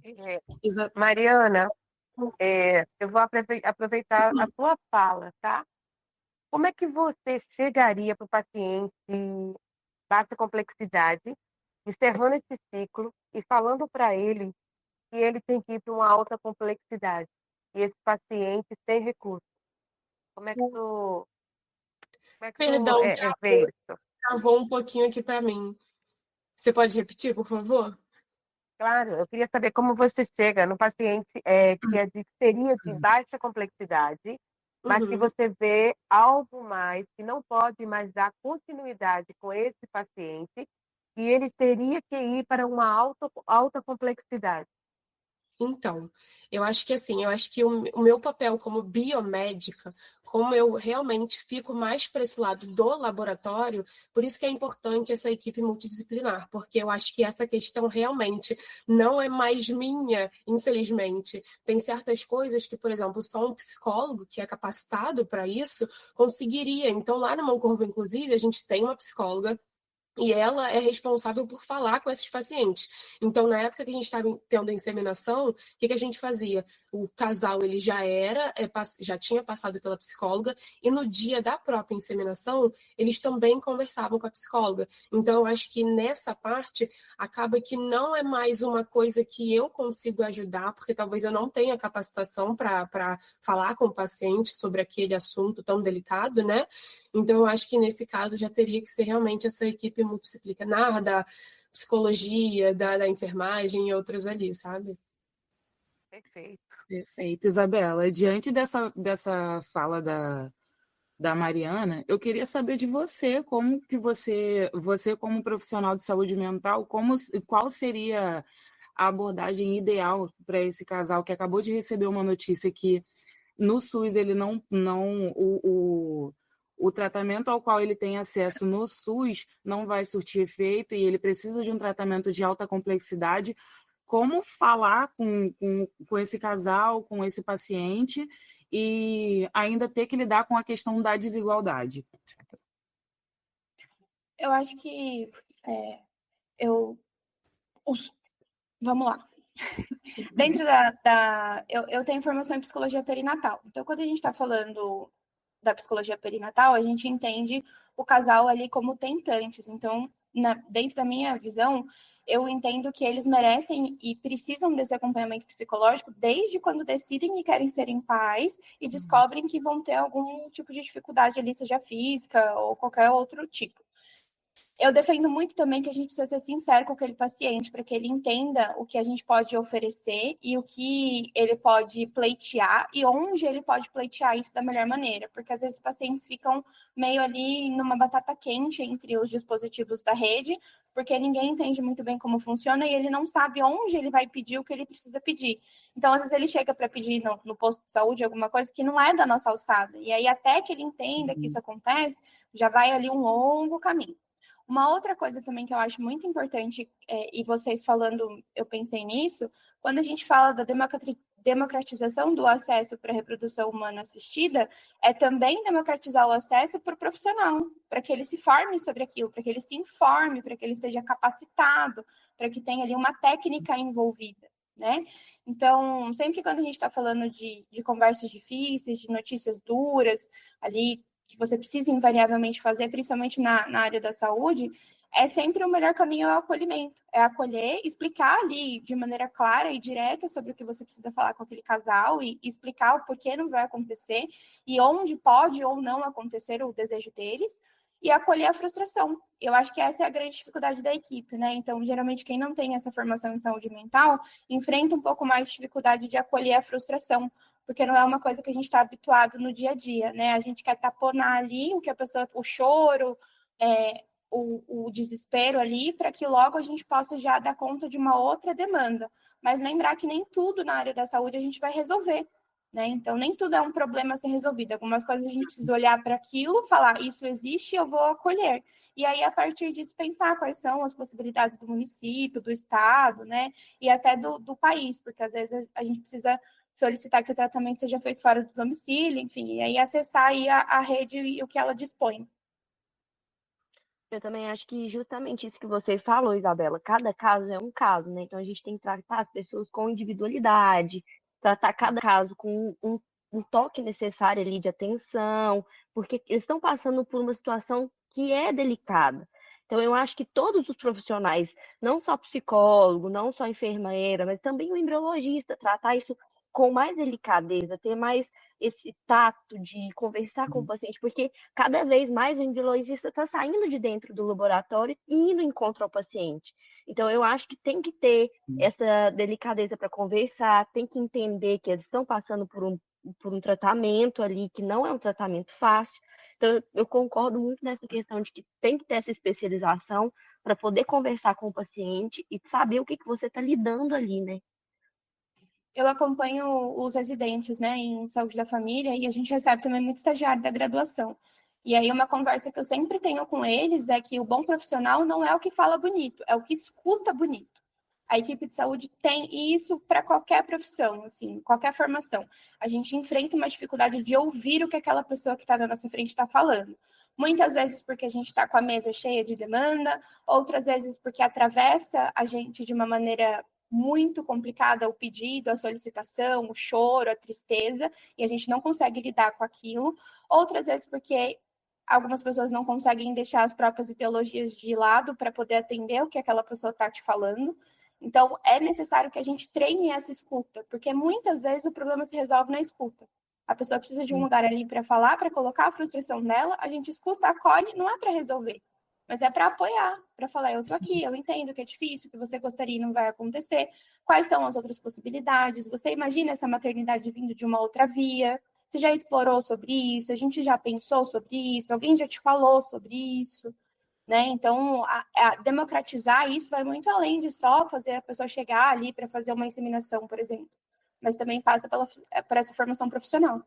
Speaker 4: Mariana, eu vou aproveitar a sua fala, tá? Como é que você chegaria para o paciente de baixa complexidade, encerrando esse ciclo e falando para ele que ele tem que ir para uma alta complexidade e esse paciente tem recursos? Como é que tu
Speaker 2: Perdão,
Speaker 4: vê isso?
Speaker 2: travou um pouquinho aqui para mim. Você pode repetir, por favor?
Speaker 4: Claro, eu queria saber como você chega no paciente que seria de baixa complexidade, mas que
Speaker 2: Uhum.
Speaker 4: você vê algo mais, que não pode mais dar continuidade com esse paciente, e ele teria que ir para uma alta complexidade.
Speaker 2: Então, eu acho que assim, eu acho que o meu papel como biomédica, como eu realmente fico mais para esse lado do laboratório, por isso que é importante essa equipe multidisciplinar, porque eu acho que essa questão realmente não é mais minha, infelizmente. Tem certas coisas que, por exemplo, só um psicólogo que é capacitado para isso conseguiria. Então, lá no Mancorvo, inclusive, a gente tem uma psicóloga e ela é responsável por falar com esses pacientes. Então, na época que a gente estava tendo a inseminação, o que a gente fazia? O casal ele já tinha passado pela psicóloga, e no dia da própria inseminação, eles também conversavam com a psicóloga. Então, eu acho que nessa parte, acaba que não é mais uma coisa que eu consigo ajudar, porque talvez eu não tenha capacitação para falar com o paciente sobre aquele assunto tão delicado, né? Então, eu acho que nesse caso já teria que ser realmente essa equipe multidisciplinar da psicologia, da enfermagem e outros ali, sabe?
Speaker 4: Perfeito.
Speaker 1: Perfeito, Isabela. Diante dessa fala da Mariana, eu queria saber de você, como que você como profissional de saúde mental, qual seria a abordagem ideal para esse casal que acabou de receber uma notícia que no SUS ele o tratamento ao qual ele tem acesso no SUS não vai surtir efeito e ele precisa de um tratamento de alta complexidade. como falar com esse casal, com esse paciente, e ainda ter que lidar com a questão da desigualdade?
Speaker 5: Eu acho que vamos lá. Dentro eu tenho formação em psicologia perinatal. Então, quando a gente está falando da psicologia perinatal, a gente entende o casal ali como tentantes. Então, dentro da minha visão, eu entendo que eles merecem e precisam desse acompanhamento psicológico desde quando decidem que querem serem pais e descobrem que vão ter algum tipo de dificuldade ali, seja física ou qualquer outro tipo. Eu defendo muito também que a gente precisa ser sincero com aquele paciente, para que ele entenda o que a gente pode oferecer e o que ele pode pleitear e onde ele pode pleitear isso da melhor maneira, porque às vezes os pacientes ficam meio ali numa batata quente entre os dispositivos da rede, porque ninguém entende muito bem como funciona e ele não sabe onde ele vai pedir o que ele precisa pedir. Então, às vezes ele chega para pedir no posto de saúde alguma coisa que não é da nossa alçada, e aí até que ele entenda que isso acontece, já vai ali um longo caminho. Uma outra coisa também que eu acho muito importante, e vocês falando, eu pensei nisso, quando a gente fala da democratização do acesso para a reprodução humana assistida, é também democratizar o acesso para o profissional, para que ele se forme sobre aquilo, para que ele se informe, para que ele esteja capacitado, para que tenha ali uma técnica envolvida, né? Então, sempre quando a gente está falando de conversas difíceis, de notícias duras, ali, que você precisa invariavelmente fazer, principalmente na área da saúde, é sempre o melhor caminho é o acolhimento. É acolher, explicar ali de maneira clara e direta sobre o que você precisa falar com aquele casal e explicar o porquê não vai acontecer e onde pode ou não acontecer o desejo deles e acolher a frustração. Eu acho que essa é a grande dificuldade da equipe, né? Então, geralmente, quem não tem essa formação em saúde mental enfrenta um pouco mais de dificuldade de acolher a frustração, porque não é uma coisa que a gente está habituado no dia a dia, né? A gente quer taponar ali o que a pessoa, o choro, o desespero ali, para que logo a gente possa já dar conta de uma outra demanda. Mas lembrar que nem tudo na área da saúde a gente vai resolver, né? Então, nem tudo é um problema a ser resolvido. Algumas coisas a gente precisa olhar para aquilo, falar, isso existe, eu vou acolher. E aí, a partir disso, pensar quais são as possibilidades do município, do estado, né? E até do país, porque às vezes a gente precisa solicitar que o tratamento seja feito fora do domicílio, enfim, e aí acessar aí a rede e o que ela dispõe.
Speaker 3: Eu também acho que justamente isso que você falou, Isabela, cada caso é um caso, né? Então a gente tem que tratar as pessoas com individualidade, tratar cada caso com um toque necessário ali de atenção, porque eles estão passando por uma situação que é delicada. Então eu acho que todos os profissionais, não só psicólogo, não só enfermeira, mas também o embriologista, tratar isso com mais delicadeza, ter mais esse tato de conversar com o paciente, porque cada vez mais o embriologista está saindo de dentro do laboratório e indo em encontro ao paciente. Então, eu acho que tem que ter essa delicadeza para conversar, tem que entender que eles estão passando por um tratamento ali, que não é um tratamento fácil. Então, eu concordo muito nessa questão de que tem que ter essa especialização para poder conversar com o paciente e saber o que você está lidando ali, né?
Speaker 5: Eu acompanho os residentes, né, em saúde da família, e a gente recebe também muito estagiário da graduação. E aí uma conversa que eu sempre tenho com eles é que o bom profissional não é o que fala bonito, é o que escuta bonito. A equipe de saúde tem isso para qualquer profissão, assim, qualquer formação. A gente enfrenta uma dificuldade de ouvir o que aquela pessoa que está na nossa frente está falando. Muitas vezes porque a gente está com a mesa cheia de demanda, outras vezes porque atravessa a gente de uma maneira muito complicada o pedido, a solicitação, o choro, a tristeza, e a gente não consegue lidar com aquilo. Outras vezes porque algumas pessoas não conseguem deixar as próprias ideologias de lado para poder atender o que aquela pessoa está te falando. Então, é necessário que a gente treine essa escuta, porque muitas vezes o problema se resolve na escuta. A pessoa precisa de um lugar ali para falar, para colocar a frustração dela, a gente escuta, acolhe, não é para resolver, mas é para apoiar, para falar, eu estou aqui, eu entendo que é difícil, que você gostaria e não vai acontecer, quais são as outras possibilidades, você imagina essa maternidade vindo de uma outra via, você já explorou sobre isso, a gente já pensou sobre isso, alguém já te falou sobre isso, né? Então, democratizar isso vai muito além de só fazer a pessoa chegar ali para fazer uma inseminação, por exemplo, mas também passa por essa formação profissional.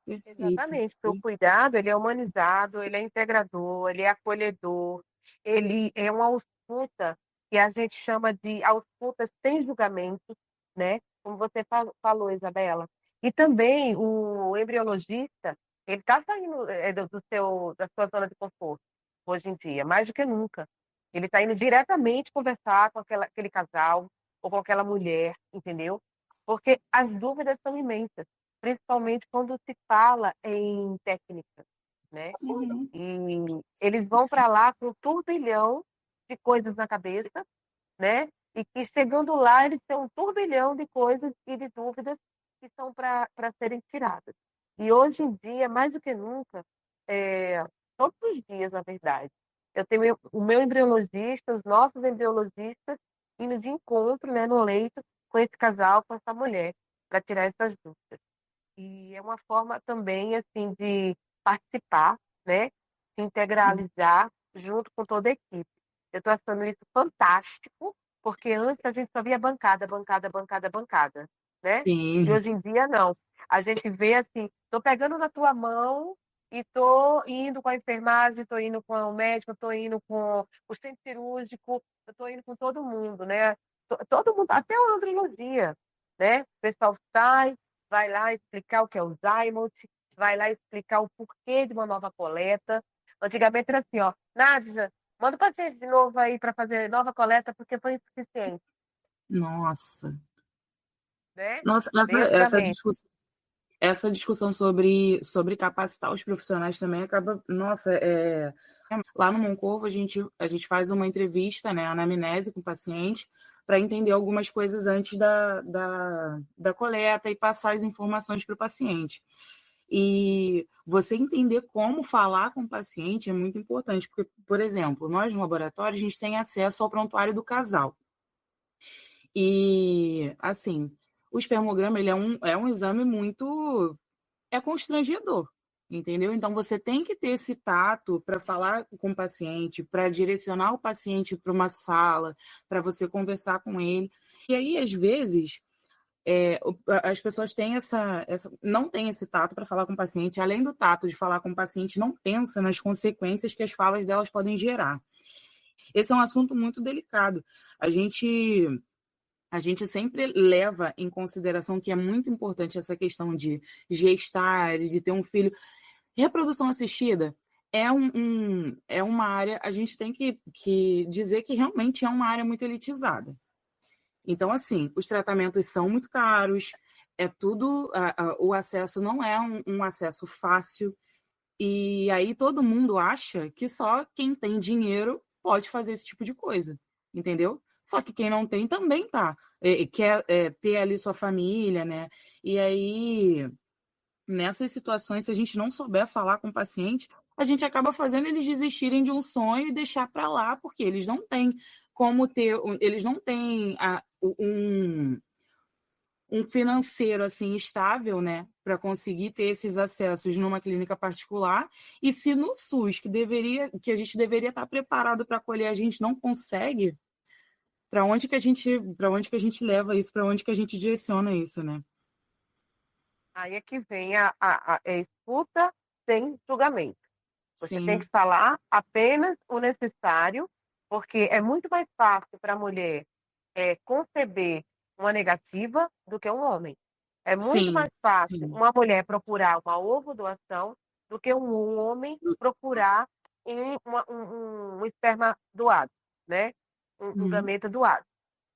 Speaker 4: Exatamente. O cuidado, ele é humanizado, ele é integrador, ele é acolhedor, ele é uma escuta que a gente chama de ausculta sem julgamento, né? Como você falou, Isabela. E também o embriologista, ele está saindo da sua zona de conforto hoje em dia, mais do que nunca. Ele está indo diretamente conversar com aquele casal ou com aquela mulher, entendeu? Porque as dúvidas são imensas, principalmente quando se fala em técnica, né?
Speaker 5: Uhum.
Speaker 4: E eles vão para lá com um turbilhão de coisas na cabeça, né? E que chegando lá, eles têm um turbilhão de coisas e de dúvidas que são para serem tiradas. E hoje em dia, mais do que nunca, todos os dias, na verdade, eu tenho o meu embriologista, os nossos embriologistas, indo de encontro, né, no leito com esse casal, com essa mulher, para tirar essas dúvidas. E é uma forma também, assim, de participar, né, de integralizar junto com toda a equipe. Eu estou achando isso fantástico, porque antes a gente só via bancada, bancada, bancada, bancada, né? E
Speaker 1: Sim.
Speaker 4: hoje em dia, não. A gente vê assim, estou pegando na tua mão e estou indo com a enfermagem, estou indo com o médico, estou indo com o centro cirúrgico, estou indo com todo mundo, né? Todo mundo, até o andrologia, né? O pessoal sai, vai lá explicar o que é o Zymote, vai lá explicar o porquê de uma nova coleta. Antigamente era assim, ó, Nádia, manda o paciente de novo aí para fazer nova coleta porque foi insuficiente,
Speaker 1: Nossa.
Speaker 4: né?
Speaker 1: Nossa,
Speaker 4: Bem antigamente.
Speaker 1: essa discussão sobre capacitar os profissionais também acaba. Nossa, lá no Moncorvo a gente faz uma entrevista, né, anamnese com o paciente, para entender algumas coisas antes da coleta e passar as informações para o paciente. E você entender como falar com o paciente é muito importante, porque, por exemplo, nós no laboratório a gente tem acesso ao prontuário do casal. E, assim, o espermograma ele é um exame muito constrangedor, entendeu? Então você tem que ter esse tato para falar com o paciente, para direcionar o paciente para uma sala, para você conversar com ele. E aí, às vezes, as pessoas têm não têm esse tato para falar com o paciente. Além do tato de falar com o paciente, não pensa nas consequências que as falas delas podem gerar. Esse é um assunto muito delicado. A gente sempre leva em consideração que é muito importante essa questão de gestar, de ter um filho. Reprodução assistida é uma área, a gente tem que dizer que realmente é uma área muito elitizada. Então, assim, os tratamentos são muito caros, o acesso não é um acesso fácil, e aí todo mundo acha que só quem tem dinheiro pode fazer esse tipo de coisa, entendeu? Só que quem não tem também quer ter ali sua família, né? E aí, nessas situações, se a gente não souber falar com o paciente, a gente acaba fazendo eles desistirem de um sonho e deixar para lá, porque eles não têm como eles não têm um financeiro assim estável, né, para conseguir ter esses acessos numa clínica particular. E se no SUS, que a gente deveria estar preparado para acolher, a gente não consegue, para onde que a gente leva isso, para onde que a gente direciona isso, né?
Speaker 4: Aí é que vem a escuta sem julgamento. Você tem que
Speaker 1: Sim,
Speaker 4: falar apenas o necessário, porque é muito mais fácil para a mulher conceber uma negativa do que um homem. É muito
Speaker 1: sim,
Speaker 4: mais fácil
Speaker 1: sim.
Speaker 4: uma mulher procurar uma ovo-doação do que um homem procurar um esperma doado, né? Um
Speaker 1: Uhum.
Speaker 4: gameta doado.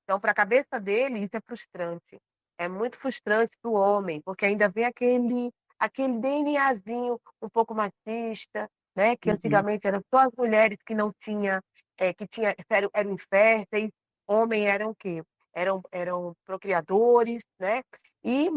Speaker 4: Então, para a cabeça dele, isso é frustrante. É muito frustrante para o homem, porque ainda vem aquele DNAzinho um pouco machista, né? Que
Speaker 1: Uhum.
Speaker 4: antigamente eram só as mulheres que não tinha, eram inférteis, homens eram o quê? Eram procriadores, né? E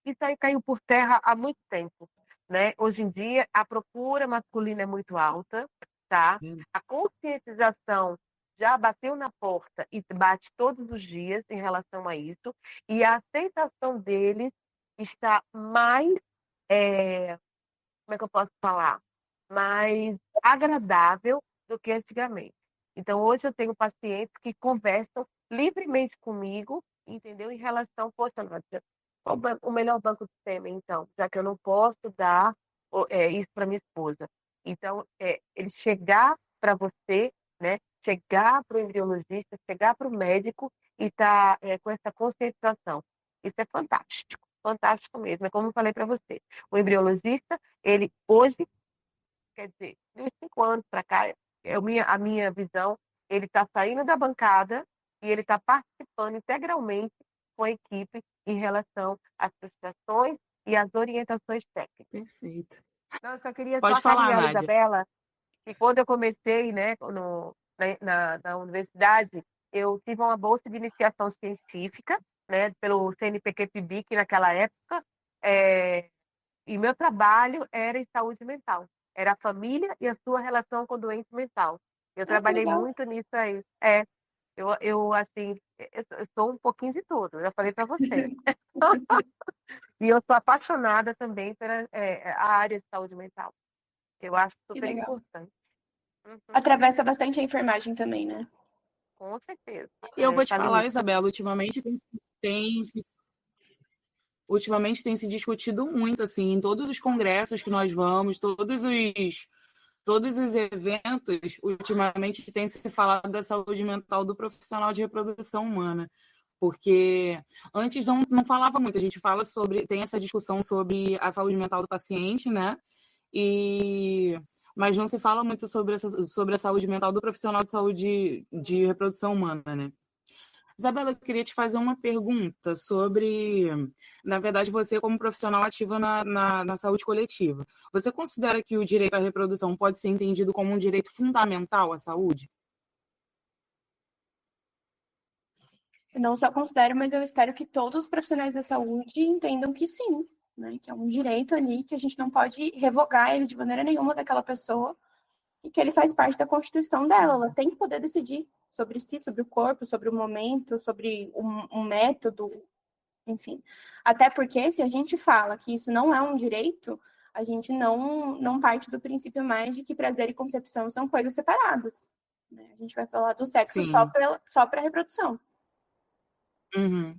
Speaker 4: isso aí caiu por terra há muito tempo, né? Hoje em dia, a procura masculina é muito alta, tá? A conscientização já bateu na porta e bate todos os dias em relação a isso, e a aceitação deles está mais, como é que eu posso falar? Mais agradável do que antigamente. Então, hoje eu tenho pacientes que conversam livremente comigo, entendeu? Em relação, poxa, Nádia, qual o melhor banco de sêmen, então, já que eu não posso dar isso para minha esposa. Então, ele chegar para você, né? chegar para o embriologista, chegar para o médico e estar com essa conscientização. Isso é fantástico, fantástico mesmo. É como eu falei para você. O embriologista, ele hoje, quer dizer, de uns 5 anos para cá, a minha visão, ele está saindo da bancada e ele está participando integralmente com a equipe em relação às prestações e às orientações técnicas.
Speaker 1: Perfeito.
Speaker 4: Não, eu só queria
Speaker 1: Pode
Speaker 4: só
Speaker 1: falar,
Speaker 4: acabar,
Speaker 1: Nádia.
Speaker 4: Isabela, que quando eu comecei, né, na universidade, eu tive uma bolsa de iniciação científica, né, pelo CNPq-PIBIC naquela época, e meu trabalho era em saúde mental. Era a família e a sua relação com o doente mental. Eu trabalhei
Speaker 5: legal.
Speaker 4: muito nisso aí. Eu assim, eu sou um pouquinho de tudo, já falei para você. E eu sou apaixonada também pela a área de saúde mental. Eu acho
Speaker 5: Que
Speaker 4: super
Speaker 5: legal.
Speaker 4: importante. Uhum,
Speaker 5: Atravessa bastante a enfermagem também, né?
Speaker 4: com certeza.
Speaker 1: E eu vou te
Speaker 4: Tá
Speaker 1: falar,
Speaker 4: limite.
Speaker 1: Isabela, ultimamente tem se discutido muito, assim, em todos os congressos que nós vamos, todos os eventos, ultimamente tem se falado da saúde mental do profissional de reprodução humana. Porque antes não falava muito, a gente fala tem essa discussão sobre a saúde mental do paciente, né? Mas não se fala muito sobre a saúde mental do profissional de saúde de reprodução humana, né? Isabela, eu queria te fazer uma pergunta sobre, na verdade, você como profissional ativa na saúde coletiva. Você considera que o direito à reprodução pode ser entendido como um direito fundamental à saúde?
Speaker 5: Eu não só considero, mas eu espero que todos os profissionais da saúde entendam que sim, né? Que é um direito ali, que a gente não pode revogar ele de maneira nenhuma daquela pessoa e que ele faz parte da constituição dela. Ela tem que poder decidir sobre si, sobre o corpo, sobre o momento, sobre um método, enfim. Até porque se a gente fala que isso não é um direito, a gente não parte do princípio mais de que prazer e concepção são coisas separadas, né? A gente vai falar do sexo
Speaker 1: Sim.
Speaker 5: só para reprodução.
Speaker 1: Uhum.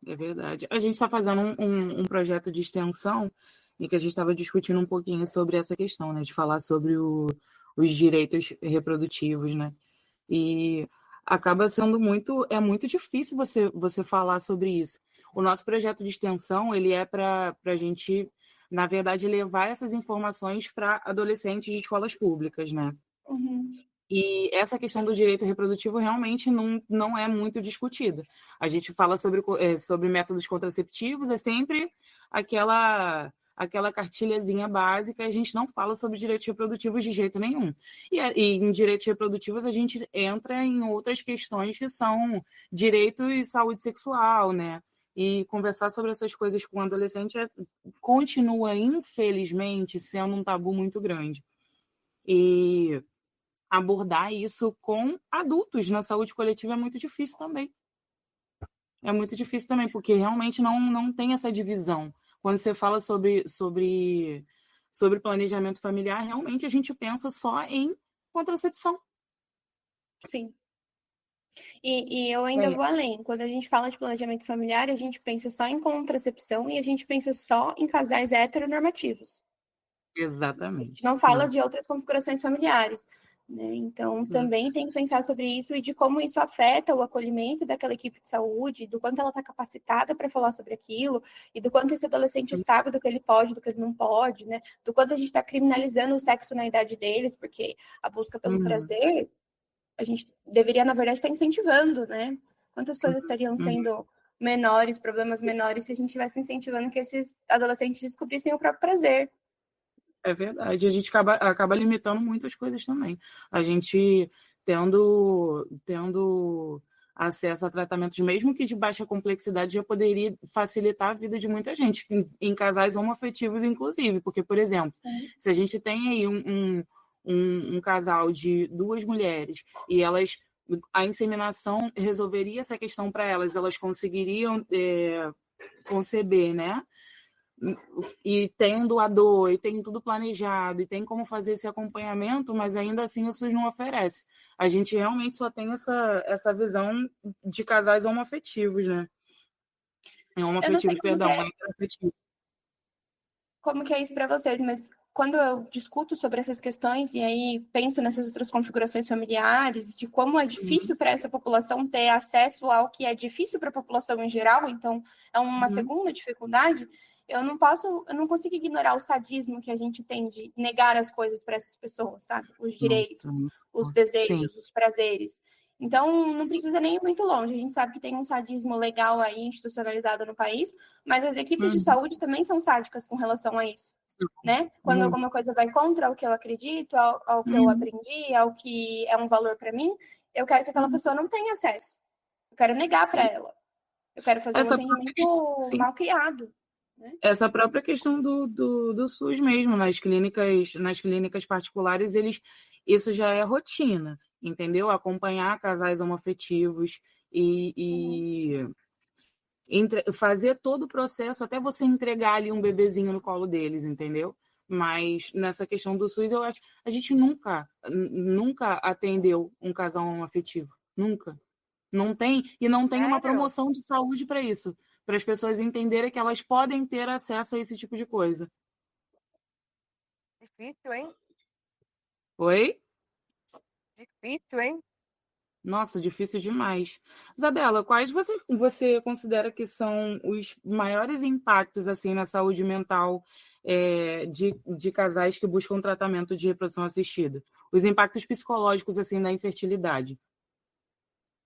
Speaker 1: É verdade. A gente está fazendo um projeto de extensão em que a gente estava discutindo um pouquinho sobre essa questão, né? De falar sobre os direitos reprodutivos, né? E acaba sendo muito difícil você falar sobre isso. O nosso projeto de extensão, ele é para a gente, na verdade, levar essas informações para adolescentes de escolas públicas, né?
Speaker 5: Uhum.
Speaker 1: E essa questão do direito reprodutivo realmente não é muito discutida. A gente fala sobre métodos contraceptivos, é sempre aquela cartilhazinha básica, a gente não fala sobre direitos reprodutivos de jeito nenhum. E em direitos reprodutivos a gente entra em outras questões que são direito e saúde sexual, né? E conversar sobre essas coisas com o adolescente continua, infelizmente, sendo um tabu muito grande. E abordar isso com adultos na saúde coletiva é muito difícil também. É muito difícil também, porque realmente não tem essa divisão. Quando você fala sobre planejamento familiar, realmente a gente pensa só em contracepção.
Speaker 5: Sim. E eu ainda vou além. Quando a gente fala de planejamento familiar, a gente pensa só em contracepção e a gente pensa só em casais heteronormativos.
Speaker 1: Exatamente.
Speaker 5: A gente não fala de outras configurações familiares, né? Então, também tem que pensar sobre isso e de como isso afeta o acolhimento daquela equipe de saúde, do quanto ela está capacitada para falar sobre aquilo, e do quanto esse adolescente sabe do que ele pode, do que ele não pode, né? Do quanto a gente está criminalizando o sexo na idade deles, porque a busca pelo prazer, a gente deveria, na verdade, estar incentivando, né? Quantas coisas estariam sendo menores, problemas menores, se a gente estivesse incentivando que esses adolescentes descobrissem o próprio prazer.
Speaker 1: É verdade. A gente acaba limitando muitas coisas também. A gente tendo acesso a tratamentos, mesmo que de baixa complexidade, já poderia facilitar a vida de muita gente, em casais homoafetivos, inclusive. Porque, por exemplo, se a gente tem aí um casal de 2 mulheres e a inseminação resolveria essa questão para elas conseguiriam conceber, né? E tem um doador, e tem tudo planejado, e tem como fazer esse acompanhamento, mas ainda assim o SUS não oferece. A gente realmente só tem essa visão de casais homoafetivos, né? Homoafetivos, perdão, heteroafetivos.
Speaker 5: Como que é isso para vocês, mas quando eu discuto sobre essas questões e aí penso nessas outras configurações familiares, de como é difícil para essa população ter acesso ao que é difícil para a população em geral, então é uma segunda dificuldade, eu não consigo ignorar o sadismo que a gente tem de negar as coisas para essas pessoas, sabe? Os direitos, os desejos, os prazeres. Então, não precisa nem ir muito longe. A gente sabe que tem um sadismo legal aí, institucionalizado no país, mas as equipes de saúde também são sádicas com relação a isso, né? Quando alguma coisa vai contra o que eu acredito, ao que eu aprendi, ao que é um valor para mim, eu quero que aquela pessoa não tenha acesso. Eu quero negar para ela. Eu quero fazer um atendimento mal criado. Né?
Speaker 1: Essa própria questão do SUS mesmo, nas clínicas particulares, isso já é rotina, entendeu? Acompanhar casais homoafetivos e fazer todo o processo até você entregar ali um bebezinho no colo deles, entendeu? Mas nessa questão do SUS, eu acho a gente nunca atendeu um casal homoafetivo. Nunca. Não tem uma promoção de saúde para isso, para as pessoas entenderem que elas podem ter acesso a esse tipo de coisa.
Speaker 4: Difícil, hein?
Speaker 1: Oi?
Speaker 4: Difícil, hein?
Speaker 1: Nossa, difícil demais. Isabela, quais você considera que são os maiores impactos assim na saúde mental de casais que buscam tratamento de reprodução assistida? Os impactos psicológicos assim da infertilidade?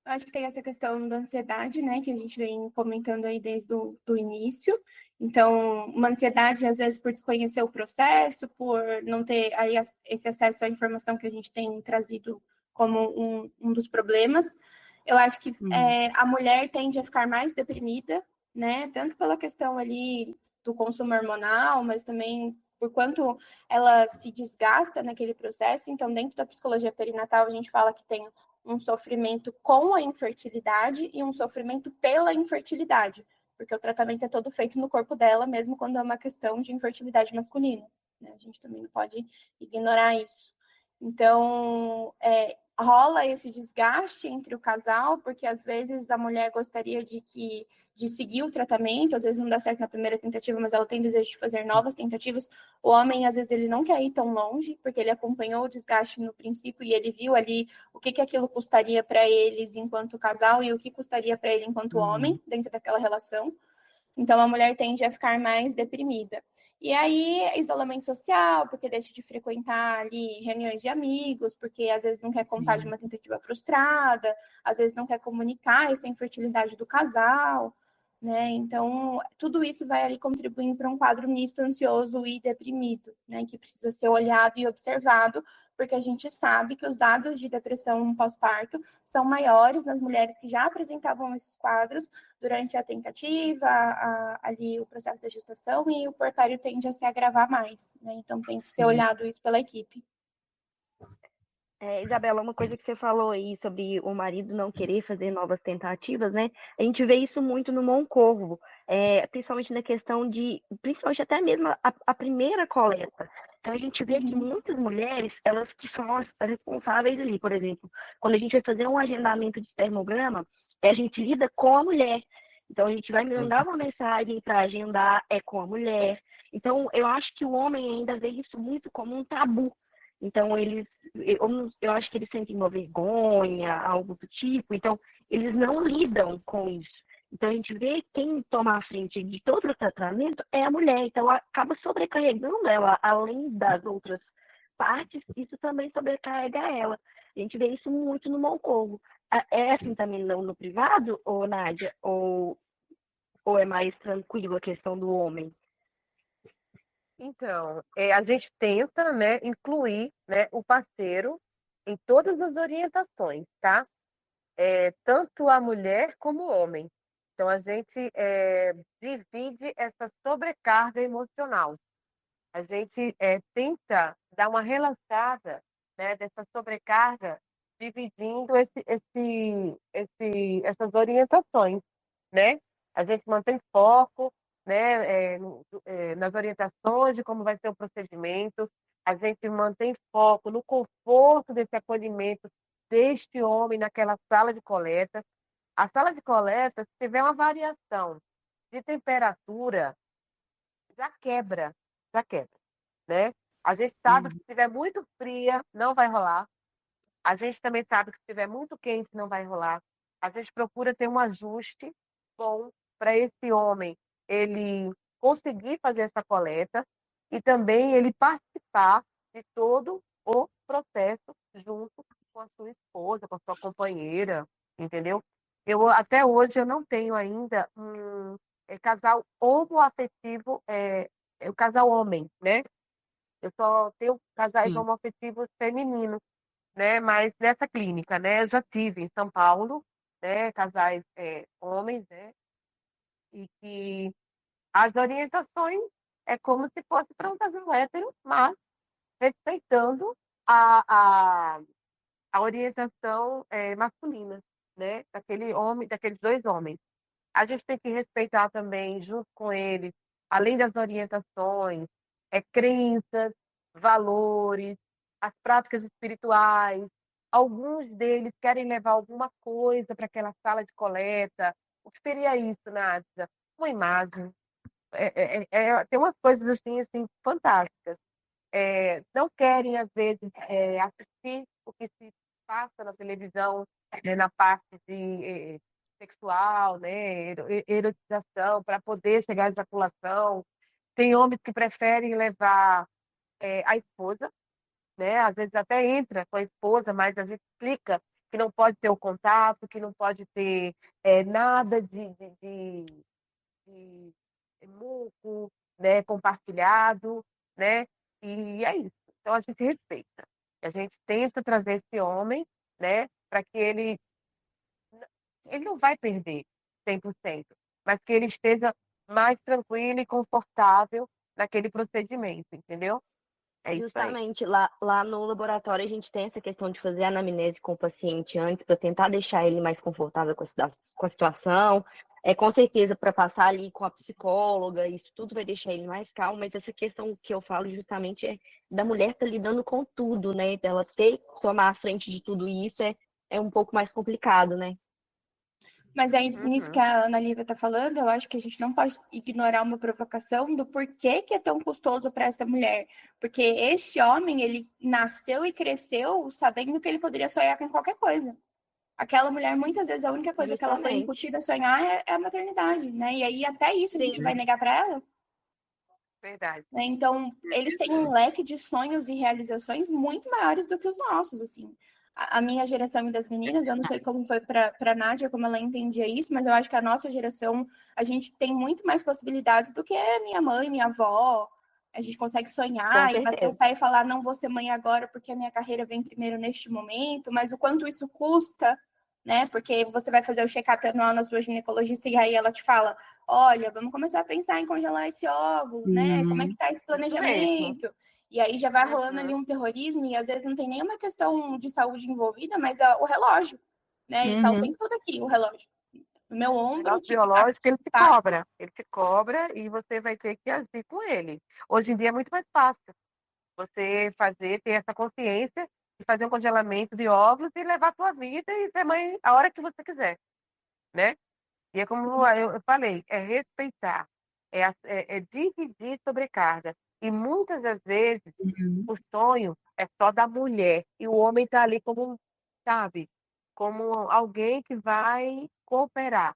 Speaker 5: Acho que tem essa questão da ansiedade, né, que a gente vem comentando aí desde o início. Então, uma ansiedade, às vezes, por desconhecer o processo, por não ter aí esse acesso à informação que a gente tem trazido como um dos problemas. Eu acho que a mulher tende a ficar mais deprimida, né, tanto pela questão ali do consumo hormonal, mas também por quanto ela se desgasta naquele processo. Então, dentro da psicologia perinatal, a gente fala que tem um sofrimento com a infertilidade e um sofrimento pela infertilidade, porque o tratamento é todo feito no corpo dela, mesmo quando é uma questão de infertilidade masculina. Né? A gente também não pode ignorar isso. Então, rola esse desgaste entre o casal, porque às vezes a mulher gostaria de seguir o tratamento, às vezes não dá certo na primeira tentativa, mas ela tem desejo de fazer novas tentativas. O homem, às vezes, ele não quer ir tão longe, porque ele acompanhou o desgaste no princípio e ele viu ali o que aquilo custaria para eles enquanto casal e o que custaria para ele enquanto homem dentro daquela relação. Então, a mulher tende a ficar mais deprimida. E aí, isolamento social, porque deixa de frequentar ali reuniões de amigos, porque às vezes não quer contar de uma tentativa frustrada, às vezes não quer comunicar essa infertilidade do casal, né? Então, tudo isso vai ali contribuindo para um quadro misto, ansioso e deprimido, né? Que precisa ser olhado e observado, porque a gente sabe que os dados de depressão pós-parto são maiores nas mulheres que já apresentavam esses quadros durante a tentativa, ali o processo da gestação, e o puerpério tende a se agravar mais, né? Então tem que ser olhado isso pela equipe.
Speaker 3: Isabela, uma coisa que você falou aí sobre o marido não querer fazer novas tentativas, né? A gente vê isso muito no Moncorvo, principalmente na questão principalmente até mesmo a primeira coleta. Então a gente vê que muitas mulheres, elas que são as responsáveis ali, por exemplo, quando a gente vai fazer um agendamento de termograma, a gente lida com a mulher. Então a gente vai mandar uma mensagem para agendar com a mulher. Então eu acho que o homem ainda vê isso muito como um tabu. Então, eu acho que eles sentem uma vergonha, algo do tipo. Então, eles não lidam com isso. Então, a gente vê quem toma a frente de todo o tratamento é a mulher. Então, acaba sobrecarregando ela, além das outras partes, isso também sobrecarrega ela. A gente vê isso muito no Moncorvo. É assim também no privado, ou Nádia? Ou é mais tranquilo a questão do homem?
Speaker 4: Então, a gente tenta, né, incluir, né, o parceiro em todas as orientações, tá? Tanto a mulher como o homem. Então, a gente divide essa sobrecarga emocional. A gente tenta dar uma relaxada, né, dessa sobrecarga, dividindo essas orientações, né? A gente mantém foco, né, nas orientações de como vai ser o procedimento, a gente mantém foco no conforto desse acolhimento deste homem naquela sala de coleta. A sala de coleta, se tiver uma variação de temperatura, já quebra, né? A gente sabe que se estiver muito fria, não vai rolar. A gente também sabe que se estiver muito quente, não vai rolar. A gente procura ter um ajuste bom para esse homem ele conseguir fazer essa coleta e também ele participar de todo o processo junto com a sua esposa, com a sua companheira, entendeu? Até hoje eu não tenho ainda um casal homoafetivo, o casal homem, né? Eu só tenho casais
Speaker 1: Sim.
Speaker 4: homoafetivos femininos, né? Mas nessa clínica, né? Eu já tive em São Paulo, né? Casais homens, né? E que as orientações é como se fosse para um casal hétero, mas respeitando a, a, a orientação masculina, né? Daquele homem, daqueles dois homens. A gente tem que respeitar também, junto com eles, além das orientações, crenças, valores, as práticas espirituais. Alguns deles querem levar alguma coisa para aquela sala de coleta. O que seria isso, Nádia? Uma imagem. Tem umas coisas assim fantásticas. Não querem, às vezes, assistir o que se passa na televisão, né, na parte de sexual, né, erotização, para poder chegar à ejaculação. Tem homens que preferem levar a esposa, né, às vezes até entra com a esposa, mas a gente explica que não pode ter o contato, que não pode ter nada de muco, né, compartilhado, né? E é isso. Então a gente respeita. A gente tenta trazer esse homem, né, para que ele não vai perder 100%, mas que ele esteja mais tranquilo e confortável naquele procedimento, entendeu? É isso aí.
Speaker 3: Justamente, lá no laboratório a gente tem essa questão de fazer anamnese com o paciente antes para tentar deixar ele mais confortável com a situação. Com certeza, para passar ali com a psicóloga, isso tudo vai deixar ele mais calmo, mas essa questão que eu falo justamente é da mulher estar lidando com tudo, né? Dela ter que tomar a frente de tudo isso é um pouco mais complicado, né?
Speaker 5: Mas aí, nisso que a Ana Lívia está falando, eu acho que a gente não pode ignorar uma provocação do porquê que é tão custoso para essa mulher. Porque este homem, ele nasceu e cresceu sabendo que ele poderia sonhar com qualquer coisa. Aquela mulher, muitas vezes, a única coisa que ela foi incutida a sonhar é a maternidade, né? E aí, até isso, a gente vai negar para ela.
Speaker 4: Verdade.
Speaker 5: Né? Então, eles têm um leque de sonhos e realizações muito maiores do que os nossos, assim. A minha geração e das meninas, eu não sei como foi para a Nádia, como ela entendia isso, mas eu acho que a nossa geração, a gente tem muito mais possibilidades do que minha mãe, minha avó. A gente consegue sonhar e bater o pé e falar, não vou ser mãe agora porque a minha carreira vem primeiro neste momento, mas o quanto isso custa, né? Porque você vai fazer o check-up anual na sua ginecologista e aí ela te fala, olha, vamos começar a pensar em congelar esse óvulo, né? Como é que tá esse planejamento? E aí já vai rolando ali um terrorismo e às vezes não tem nenhuma questão de saúde envolvida, mas o relógio, né? Então tem tudo aqui, o relógio. No meu ombro,
Speaker 4: o biológico, ele te cobra e você vai ter que agir com ele. Hoje em dia é muito mais fácil você ter essa consciência de fazer um congelamento de óvulos e levar a tua vida e ter mãe a hora que você quiser, né? E é como eu falei, é respeitar, é dividir sobrecarga. E muitas das vezes o sonho é só da mulher e o homem está ali como, sabe, como alguém que vai cooperar.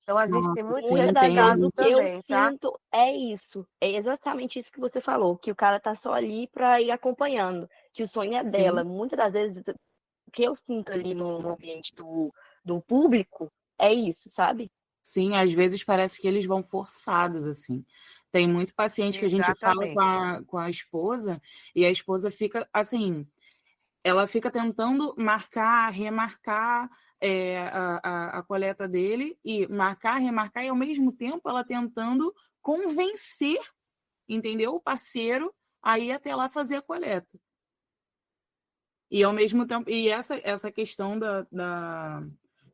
Speaker 4: Então a gente tem muito
Speaker 3: muitas das vezes o que eu
Speaker 4: também, tá?
Speaker 3: sinto é isso, é exatamente isso que você falou, que o cara tá só ali para ir acompanhando, que o sonho é dela. Muitas das vezes o que eu sinto ali no ambiente do público é isso, sabe?
Speaker 1: Sim, às vezes parece que eles vão forçados, assim. Tem muito paciente que a gente fala com a esposa e a esposa fica, assim, ela fica tentando marcar, remarcar a coleta dele e marcar, remarcar e ao mesmo tempo ela tentando convencer, entendeu? O parceiro a ir até lá fazer a coleta. E ao mesmo tempo, e essa questão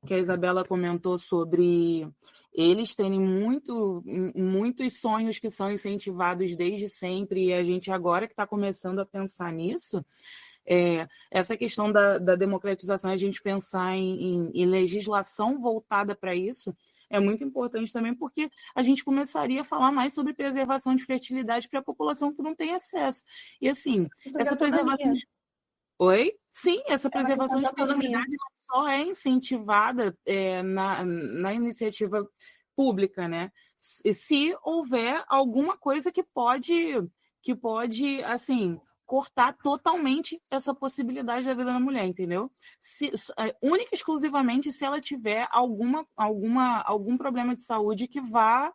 Speaker 1: que a Isabela comentou sobre eles terem muitos sonhos que são incentivados desde sempre, e a gente agora que está começando a pensar nisso, essa questão da democratização, a gente pensar em legislação voltada para isso, é muito importante também, porque a gente começaria a falar mais sobre preservação de fertilidade para a população que não tem acesso. E assim, essa preservação de... Oi? Sim, essa preservação de fertilidade só é incentivada na iniciativa pública, né? Se houver alguma coisa que pode assim, cortar totalmente essa possibilidade da vida da mulher, entendeu? Única e exclusivamente se ela tiver algum problema de saúde que vá,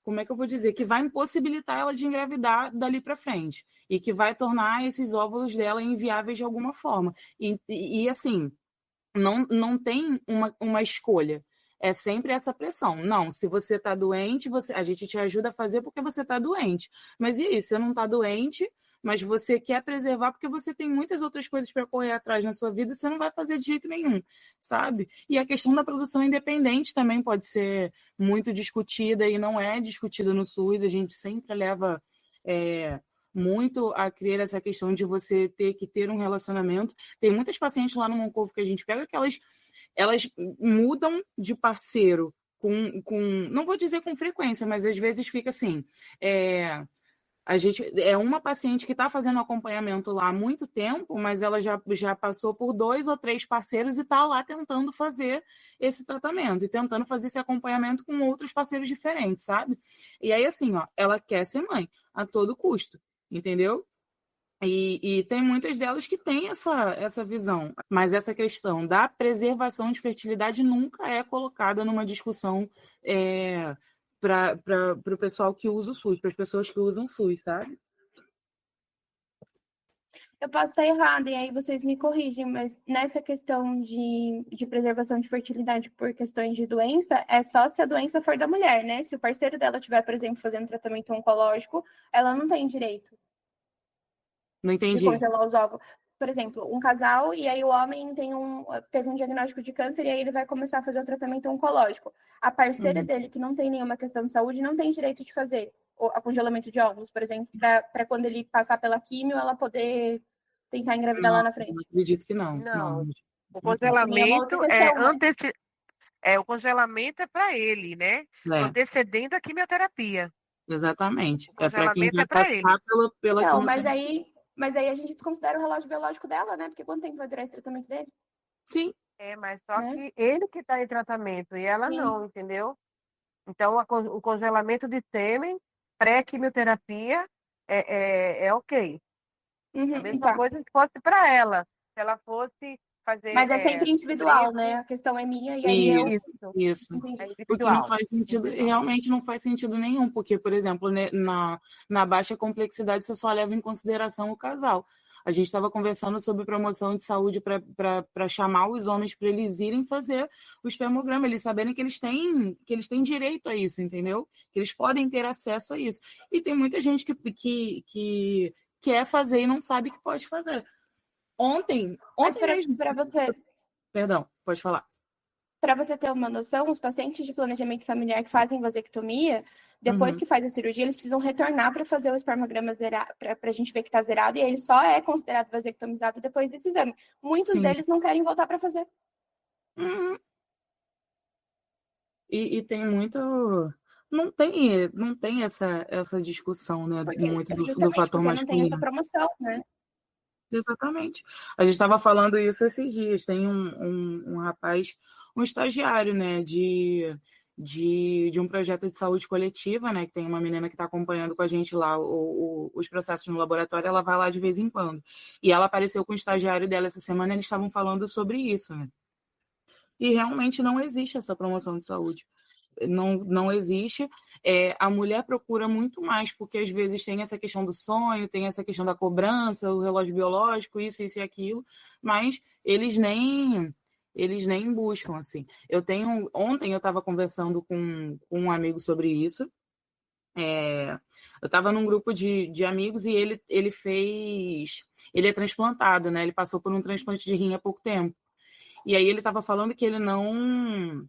Speaker 1: como é que eu vou dizer? Que vai impossibilitar ela de engravidar dali para frente e que vai tornar esses óvulos dela inviáveis de alguma forma. E assim, não tem uma escolha. É sempre essa pressão. Não, se você está doente, a gente te ajuda a fazer porque você está doente. Mas e aí, você não está doente, mas você quer preservar porque você tem muitas outras coisas para correr atrás na sua vida, você não vai fazer de jeito nenhum, sabe? E a questão da produção independente também pode ser muito discutida e não é discutida no SUS. A gente sempre leva muito a criar essa questão de você ter que ter um relacionamento. Tem muitas pacientes lá no Moncovo que a gente pega que elas mudam de parceiro não vou dizer com frequência, mas às vezes fica assim, a gente é uma paciente que está fazendo acompanhamento lá há muito tempo, mas ela já passou por 2 ou 3 parceiros e está lá tentando fazer esse tratamento e tentando fazer esse acompanhamento com outros parceiros diferentes, sabe? E aí, assim, ó, ela quer ser mãe a todo custo, entendeu? E tem muitas delas que têm essa visão, mas essa questão da preservação de fertilidade nunca é colocada numa discussão para o pessoal que usa o SUS, para as pessoas que usam o SUS, sabe?
Speaker 5: Eu posso estar errada, e aí vocês me corrigem, mas nessa questão de preservação de fertilidade por questões de doença, é só se a doença for da mulher, né? Se o parceiro dela estiver, por exemplo, fazendo tratamento oncológico, ela não tem direito.
Speaker 1: Não entendi.
Speaker 5: De congelar os ovos. Por exemplo, um casal, e aí o homem teve um diagnóstico de câncer, e aí ele vai começar a fazer o tratamento oncológico. A parceira dele, que não tem nenhuma questão de saúde, não tem direito de fazer o congelamento de óvulos, por exemplo, para quando ele passar pela químio, ela poder tentar engravidar lá na frente.
Speaker 1: Não acredito que não.
Speaker 4: O congelamento o congelamento é para ele, né? Antecedendo a quimioterapia.
Speaker 1: Exatamente.
Speaker 4: É para quem vai passar
Speaker 5: pela não, mas aí a gente considera o relógio biológico dela, né? Porque quanto tempo vai durar esse tratamento dele?
Speaker 1: Sim.
Speaker 4: Mas só que ele que está em tratamento e ela não, entendeu? Então, o congelamento de sêmen pré-quimioterapia é ok. A mesma coisa que fosse para ela. Se ela fosse fazer...
Speaker 5: Mas é sempre individual, né? A questão é minha e aí
Speaker 1: Isso. Porque não faz sentido, realmente não faz sentido nenhum, porque, por exemplo, na baixa complexidade você só leva em consideração o casal. A gente estava conversando sobre promoção de saúde para chamar os homens para eles irem fazer o espermograma, eles saberem que eles têm direito a isso, entendeu? Que eles podem ter acesso a isso. E tem muita gente que quer fazer e não sabe que pode fazer. Ontem mesmo...
Speaker 5: Para você...
Speaker 1: Perdão, pode falar.
Speaker 5: Para você ter uma noção, os pacientes de planejamento familiar que fazem vasectomia, depois que faz a cirurgia, eles precisam retornar para fazer o espermograma zerado, para a gente ver que está zerado, e ele só é considerado vasectomizado depois desse exame. Muitos deles não querem voltar para fazer.
Speaker 1: E tem muito... Não tem essa discussão, né?
Speaker 5: Porque,
Speaker 1: muito do fator masculino.
Speaker 5: Não tem essa promoção, né?
Speaker 1: Exatamente. A gente estava falando isso esses dias. Tem um rapaz, um estagiário, né, de um projeto de saúde coletiva, né, que tem uma menina que está acompanhando com a gente lá os processos no laboratório, ela vai lá de vez em quando. E ela apareceu com o estagiário dela essa semana, eles estavam falando sobre isso, né? E realmente não existe essa promoção de saúde. Não existe. A mulher procura muito mais, porque às vezes tem essa questão do sonho, tem essa questão da cobrança, o relógio biológico, isso e aquilo, mas eles nem buscam, assim. Ontem eu estava conversando com um amigo sobre isso. Eu estava num grupo de amigos e ele é transplantado, né? Ele passou por um transplante de rim há pouco tempo. E aí ele estava falando que ele não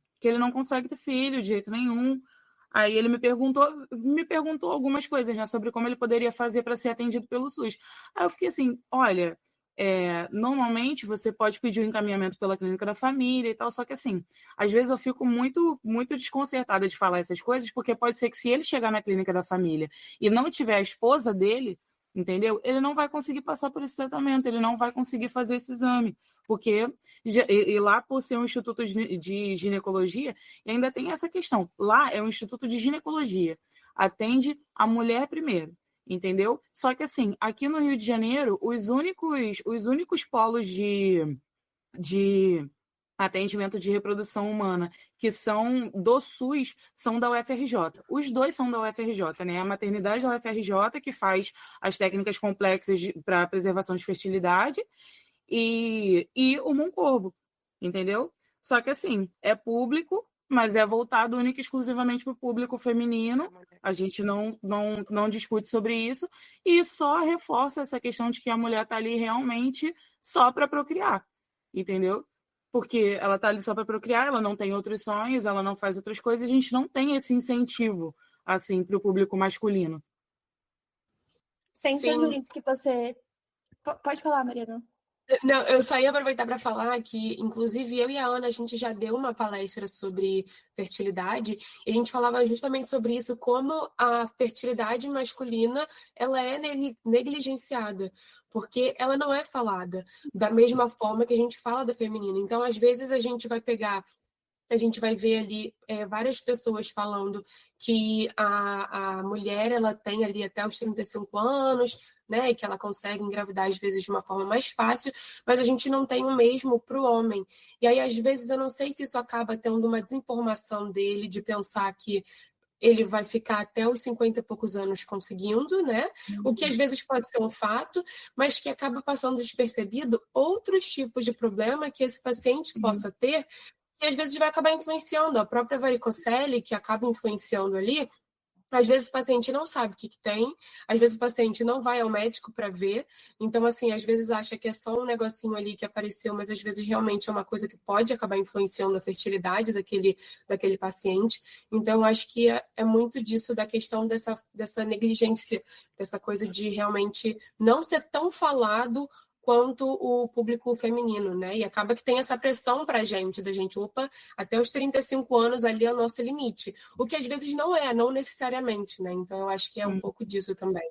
Speaker 1: consegue ter filho de jeito nenhum. Aí ele me perguntou algumas coisas, né, sobre como ele poderia fazer para ser atendido pelo SUS. Aí eu fiquei assim, olha, normalmente você pode pedir um encaminhamento pela clínica da família e tal, só que assim, às vezes eu fico muito, muito desconcertada de falar essas coisas, porque pode ser que se ele chegar na clínica da família e não tiver a esposa dele, entendeu? Ele não vai conseguir passar por esse tratamento, ele não vai conseguir fazer esse exame, porque e lá por ser um instituto de ginecologia, ainda tem essa questão, lá é um instituto de ginecologia, atende a mulher primeiro. Entendeu? Só que assim, aqui no Rio de Janeiro, os únicos polos de atendimento de reprodução humana que são do SUS são da UFRJ. Os dois são da UFRJ, né? A maternidade da UFRJ, que faz as técnicas complexas para preservação de fertilidade, e o Moncorvo, entendeu? Só que assim, é público, mas é voltado única e exclusivamente para o público feminino. A gente não discute sobre isso e só reforça essa questão de que a mulher está ali realmente só para procriar, entendeu? Porque ela está ali só para procriar, ela não tem outros sonhos, ela não faz outras coisas, a gente não tem esse incentivo assim para o público masculino.
Speaker 5: Pensando nisso que você... Pode falar, Mariana.
Speaker 2: Não, eu só ia aproveitar para falar que, inclusive, eu e a Ana, a gente já deu uma palestra sobre fertilidade e a gente falava justamente sobre isso, como a fertilidade masculina ela é negligenciada, porque ela não é falada da mesma forma que a gente fala da feminina. Então, às vezes, a gente vai ver ali várias pessoas falando que a mulher ela tem ali até os 35 anos, né, e que ela consegue engravidar às vezes de uma forma mais fácil, mas a gente não tem o mesmo para o homem. E aí, às vezes, eu não sei se isso acaba tendo uma desinformação dele, de pensar que ele vai ficar até os 50 e poucos anos conseguindo, né? O que às vezes pode ser um fato, mas que acaba passando despercebido outros tipos de problema que esse paciente possa ter, que às vezes vai acabar influenciando a própria varicocele, que acaba influenciando ali. Às vezes o paciente não sabe o que tem, às vezes o paciente não vai ao médico para ver, então assim, às vezes acha que é só um negocinho ali que apareceu, mas às vezes realmente é uma coisa que pode acabar influenciando a fertilidade daquele paciente. Então acho que é muito disso, da questão dessa negligência, dessa coisa de realmente não ser tão falado quanto o público feminino, né? E acaba que tem essa pressão pra gente, da gente, opa, até os 35 anos ali é o nosso limite. O que às vezes não necessariamente, né? Então eu acho que é um pouco disso também.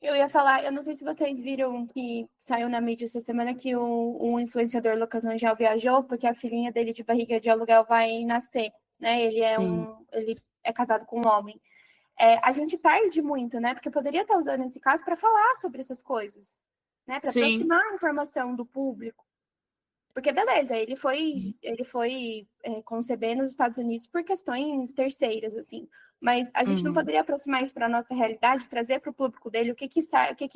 Speaker 5: Eu ia falar, eu não sei se vocês viram que saiu na mídia essa semana que o influenciador Lucas Angel viajou porque a filhinha dele de barriga de aluguel vai nascer, né? Ele é casado com um homem. A gente perde muito, né? Porque poderia estar usando esse caso para falar sobre essas coisas, né? Para aproximar a informação do público. Porque, beleza, ele foi conceber nos Estados Unidos por questões terceiras, assim. Mas a gente não poderia aproximar isso para a nossa realidade, trazer para o público dele o que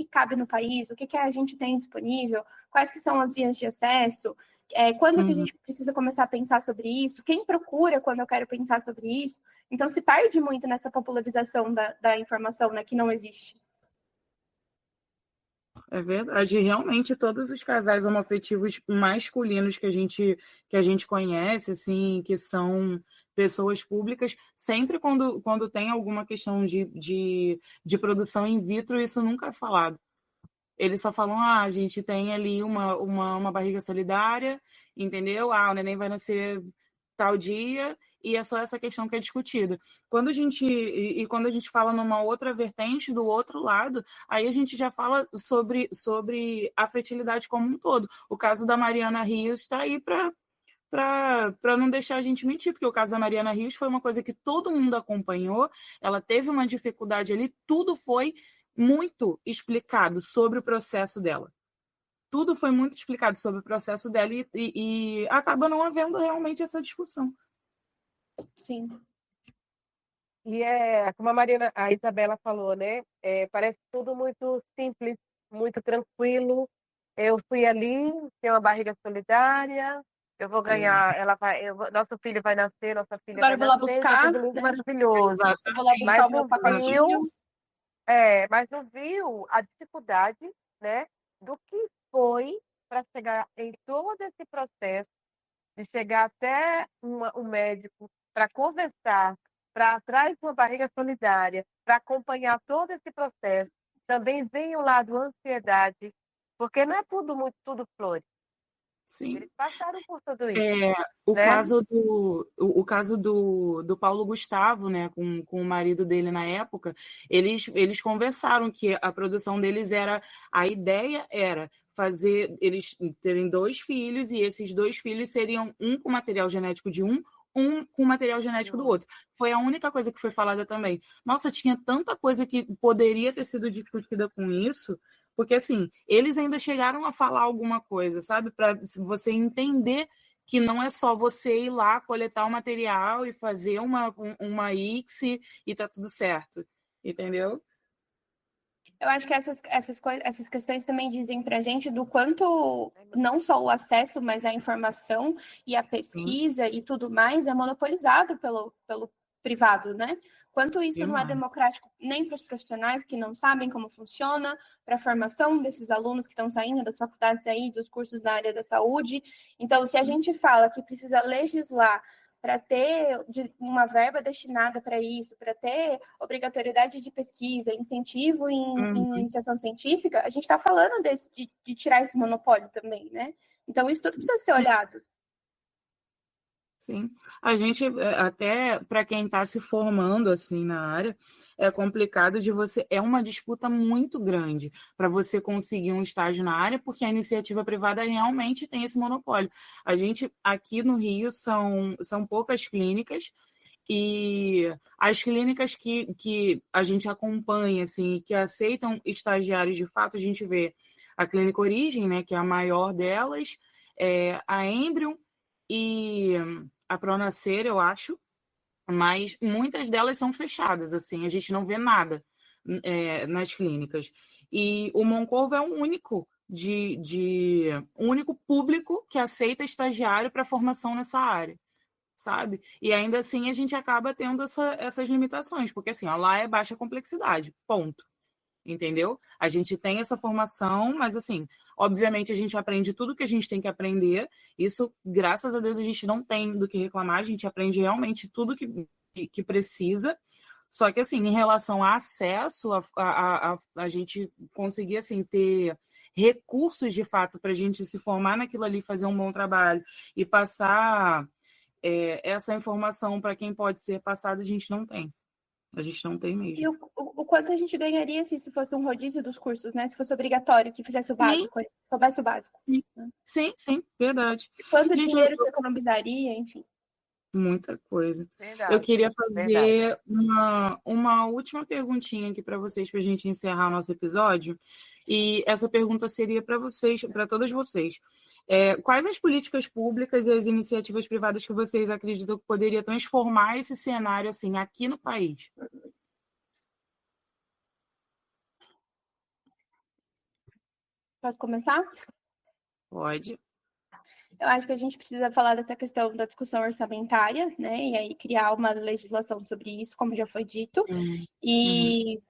Speaker 5: cabe no país, o que a gente tem disponível, quais que são as vias de acesso, quando que a gente precisa começar a pensar sobre isso, quem procura quando eu quero pensar sobre isso. Então, se perde muito nessa popularização da informação, né, que não existe.
Speaker 1: É verdade, realmente todos os casais homoafetivos masculinos que a gente conhece, assim, que são pessoas públicas, sempre quando tem alguma questão de produção in vitro, isso nunca é falado. Eles só falam, a gente tem ali uma barriga solidária, entendeu? O neném vai nascer tal dia, e é só essa questão que é discutida. Quando a gente fala numa outra vertente, do outro lado, aí a gente já fala sobre a fertilidade como um todo. O caso da Mariana Rios está aí para não deixar a gente mentir, porque o caso da Mariana Rios foi uma coisa que todo mundo acompanhou, ela teve uma dificuldade ali, tudo foi muito explicado sobre o processo dela. Tudo foi muito explicado sobre o processo dela e acaba não havendo realmente essa discussão.
Speaker 5: Sim.
Speaker 4: E como a Isabela falou, né? Parece tudo muito simples, muito tranquilo. Eu fui ali, tenho uma barriga solidária, eu vou ganhar, nosso filho vai nascer, nossa filha
Speaker 5: Agora
Speaker 4: vai
Speaker 5: eu vou lá
Speaker 4: nascer,
Speaker 5: buscar,
Speaker 4: tá tudo muito maravilhoso.
Speaker 5: Eu vou lá buscar o meu pacotinho.
Speaker 4: Mas não viu a dificuldade, né, do que foi para chegar em todo esse processo, de chegar até um médico para conversar, para atrás de uma barriga solidária, para acompanhar todo esse processo. também vem o lado ansiedade, porque não é tudo flores.
Speaker 1: Sim.
Speaker 4: Eles passaram por tudo isso,
Speaker 1: O
Speaker 4: né?
Speaker 1: caso do Paulo Gustavo, né, com o marido dele na época, eles conversaram que a produção deles a ideia era fazer eles terem 2 filhos, e esses 2 filhos seriam um com material genético de um com material genético do outro. Foi a única coisa que foi falada também. Nossa, tinha tanta coisa que poderia ter sido discutida com isso, porque, assim, eles ainda chegaram a falar alguma coisa, sabe? Para você entender que não é só você ir lá, coletar o material e fazer uma ICSI e tá tudo certo. Entendeu?
Speaker 5: Eu acho que essas questões também dizem para a gente do quanto não só o acesso, mas a informação e a pesquisa e tudo mais é monopolizado pelo privado, né? Quanto isso não é democrático nem para os profissionais que não sabem como funciona, para a formação desses alunos que estão saindo das faculdades aí, dos cursos na área da saúde. Então, se a gente fala que precisa legislar para ter uma verba destinada para isso, para ter obrigatoriedade de pesquisa, incentivo em iniciação científica, a gente está falando de tirar esse monopólio também, né? Então, isso tudo precisa ser olhado.
Speaker 1: Sim. A gente, até para quem está se formando assim na área, é complicado é uma disputa muito grande para você conseguir um estágio na área, porque a iniciativa privada realmente tem esse monopólio. A gente, aqui no Rio, são poucas clínicas, e as clínicas que a gente acompanha, assim, que aceitam estagiários de fato, a gente vê a Clínica Origem, né, que é a maior delas, a Embryon e a Pronascer, eu acho, mas muitas delas são fechadas, assim, a gente não vê nada nas clínicas. E o Moncorvo é o único único público que aceita estagiário para formação nessa área, sabe? E ainda assim a gente acaba tendo essas limitações, porque assim, ó, lá é baixa complexidade, ponto. Entendeu? A gente tem essa formação, mas assim, obviamente a gente aprende tudo que a gente tem que aprender. Isso, graças a Deus, a gente não tem do que reclamar, a gente aprende realmente tudo que precisa. Só que assim, em relação a acesso, a gente conseguir assim, ter recursos de fato para a gente se formar naquilo ali, fazer um bom trabalho e passar essa informação para quem pode ser passado, a gente não tem. A gente não tem mesmo.
Speaker 5: E o quanto a gente ganharia se isso fosse um rodízio dos cursos, né? Se fosse obrigatório, que fizesse o básico, soubesse o básico.
Speaker 1: Sim, verdade.
Speaker 5: Quanto dinheiro você economizaria, enfim.
Speaker 1: Muita coisa.
Speaker 4: Verdade,
Speaker 1: eu queria fazer uma última perguntinha aqui para vocês, para a gente encerrar o nosso episódio. E essa pergunta seria para vocês, para todas vocês. Quais as políticas públicas e as iniciativas privadas que vocês acreditam que poderia transformar esse cenário assim aqui no país?
Speaker 5: Posso começar?
Speaker 1: Pode.
Speaker 5: Eu acho que a gente precisa falar dessa questão da discussão orçamentária, né? E aí criar uma legislação sobre isso, como já foi dito. E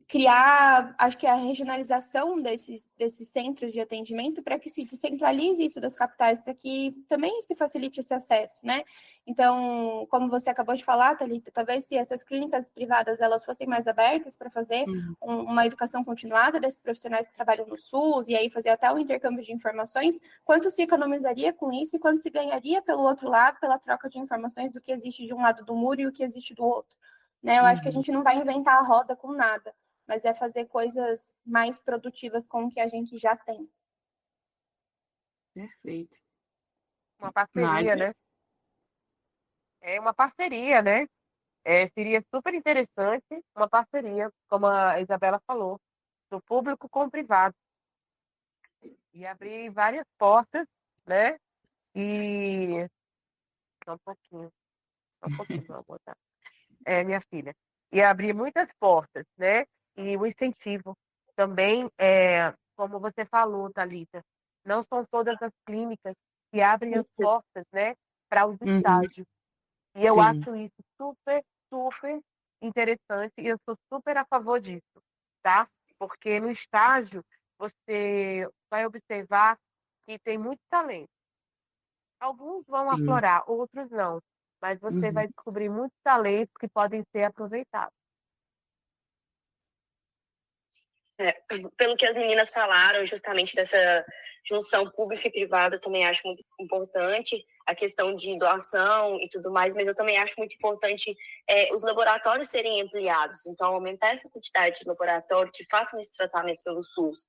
Speaker 5: criar, acho que a regionalização desses centros de atendimento para que se descentralize isso das capitais, para que também se facilite esse acesso, né? Então, como você acabou de falar, Thalita, talvez se essas clínicas privadas elas fossem mais abertas para fazer uma educação continuada desses profissionais que trabalham no SUS, e aí fazer até o intercâmbio de informações, quanto se economizaria com isso e quanto se ganharia pelo outro lado, pela troca de informações do que existe de um lado do muro e o que existe do outro. Né? Eu acho que a gente não vai inventar a roda com nada, mas é fazer coisas mais produtivas com o que a gente já tem.
Speaker 1: Perfeito.
Speaker 4: Uma parceria, né? É uma parceria, né? Seria super interessante uma parceria, como a Isabela falou, do público com o privado. E abrir várias portas, né? E... Só um pouquinho, vou botar. Minha filha. E abrir muitas portas, né? E o incentivo também, como você falou, Thalita, não são todas as clínicas que abrem as portas, né, para os estágios. E eu acho isso super, super interessante e eu sou super a favor disso, tá? Porque no estágio você vai observar que tem muito talento. Alguns vão aflorar, outros não. Mas você vai descobrir muitos talentos que podem ser aproveitados.
Speaker 3: Pelo que as meninas falaram, justamente dessa junção pública e privada, eu também acho muito importante a questão de doação e tudo mais, mas eu também acho muito importante os laboratórios serem ampliados. Então, aumentar essa quantidade de laboratório que façam esse tratamento pelo SUS.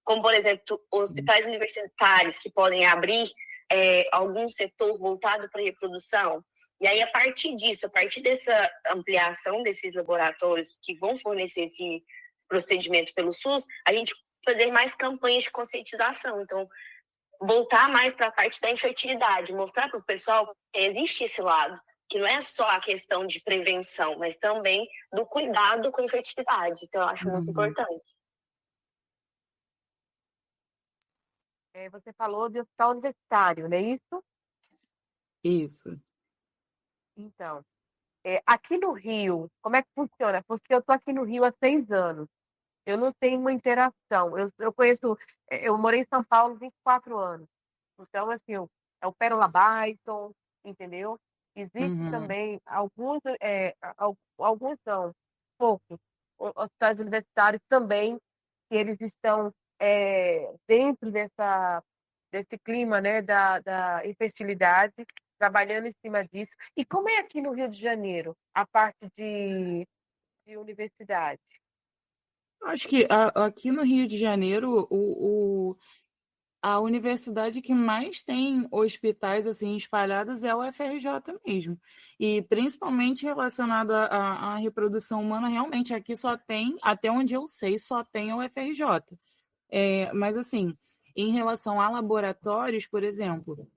Speaker 3: Como, por exemplo, hospitais universitários que podem abrir algum setor voltado para a reprodução. E aí, a partir disso, a partir dessa ampliação desses laboratórios que vão fornecer esse procedimento pelo SUS, a gente fazer mais campanhas de conscientização. Então, voltar mais para a parte da infertilidade, mostrar para o pessoal que existe esse lado, que não é só a questão de prevenção, mas também do cuidado com a infertilidade. Então, eu acho muito importante.
Speaker 4: Você falou de hospital universitário, não é isso?
Speaker 1: Isso.
Speaker 4: Então, aqui no Rio, como é que funciona? Porque eu estou aqui no Rio há 6 anos. Eu não tenho uma interação. Eu conheço, eu morei em São Paulo 24 anos. Então, assim, é o Pérola Byton, entendeu? Existe também alguns não, poucos hospitais universitários também, que eles estão dentro desse clima, né, da infertilidade, trabalhando em cima disso. E como é aqui no Rio de Janeiro, a parte de universidade?
Speaker 1: Acho que aqui no Rio de Janeiro, a universidade que mais tem hospitais assim espalhados é a UFRJ mesmo. E principalmente relacionado à reprodução humana, realmente aqui só tem, até onde eu sei, só tem a UFRJ. Mas assim, em relação a laboratórios, por exemplo,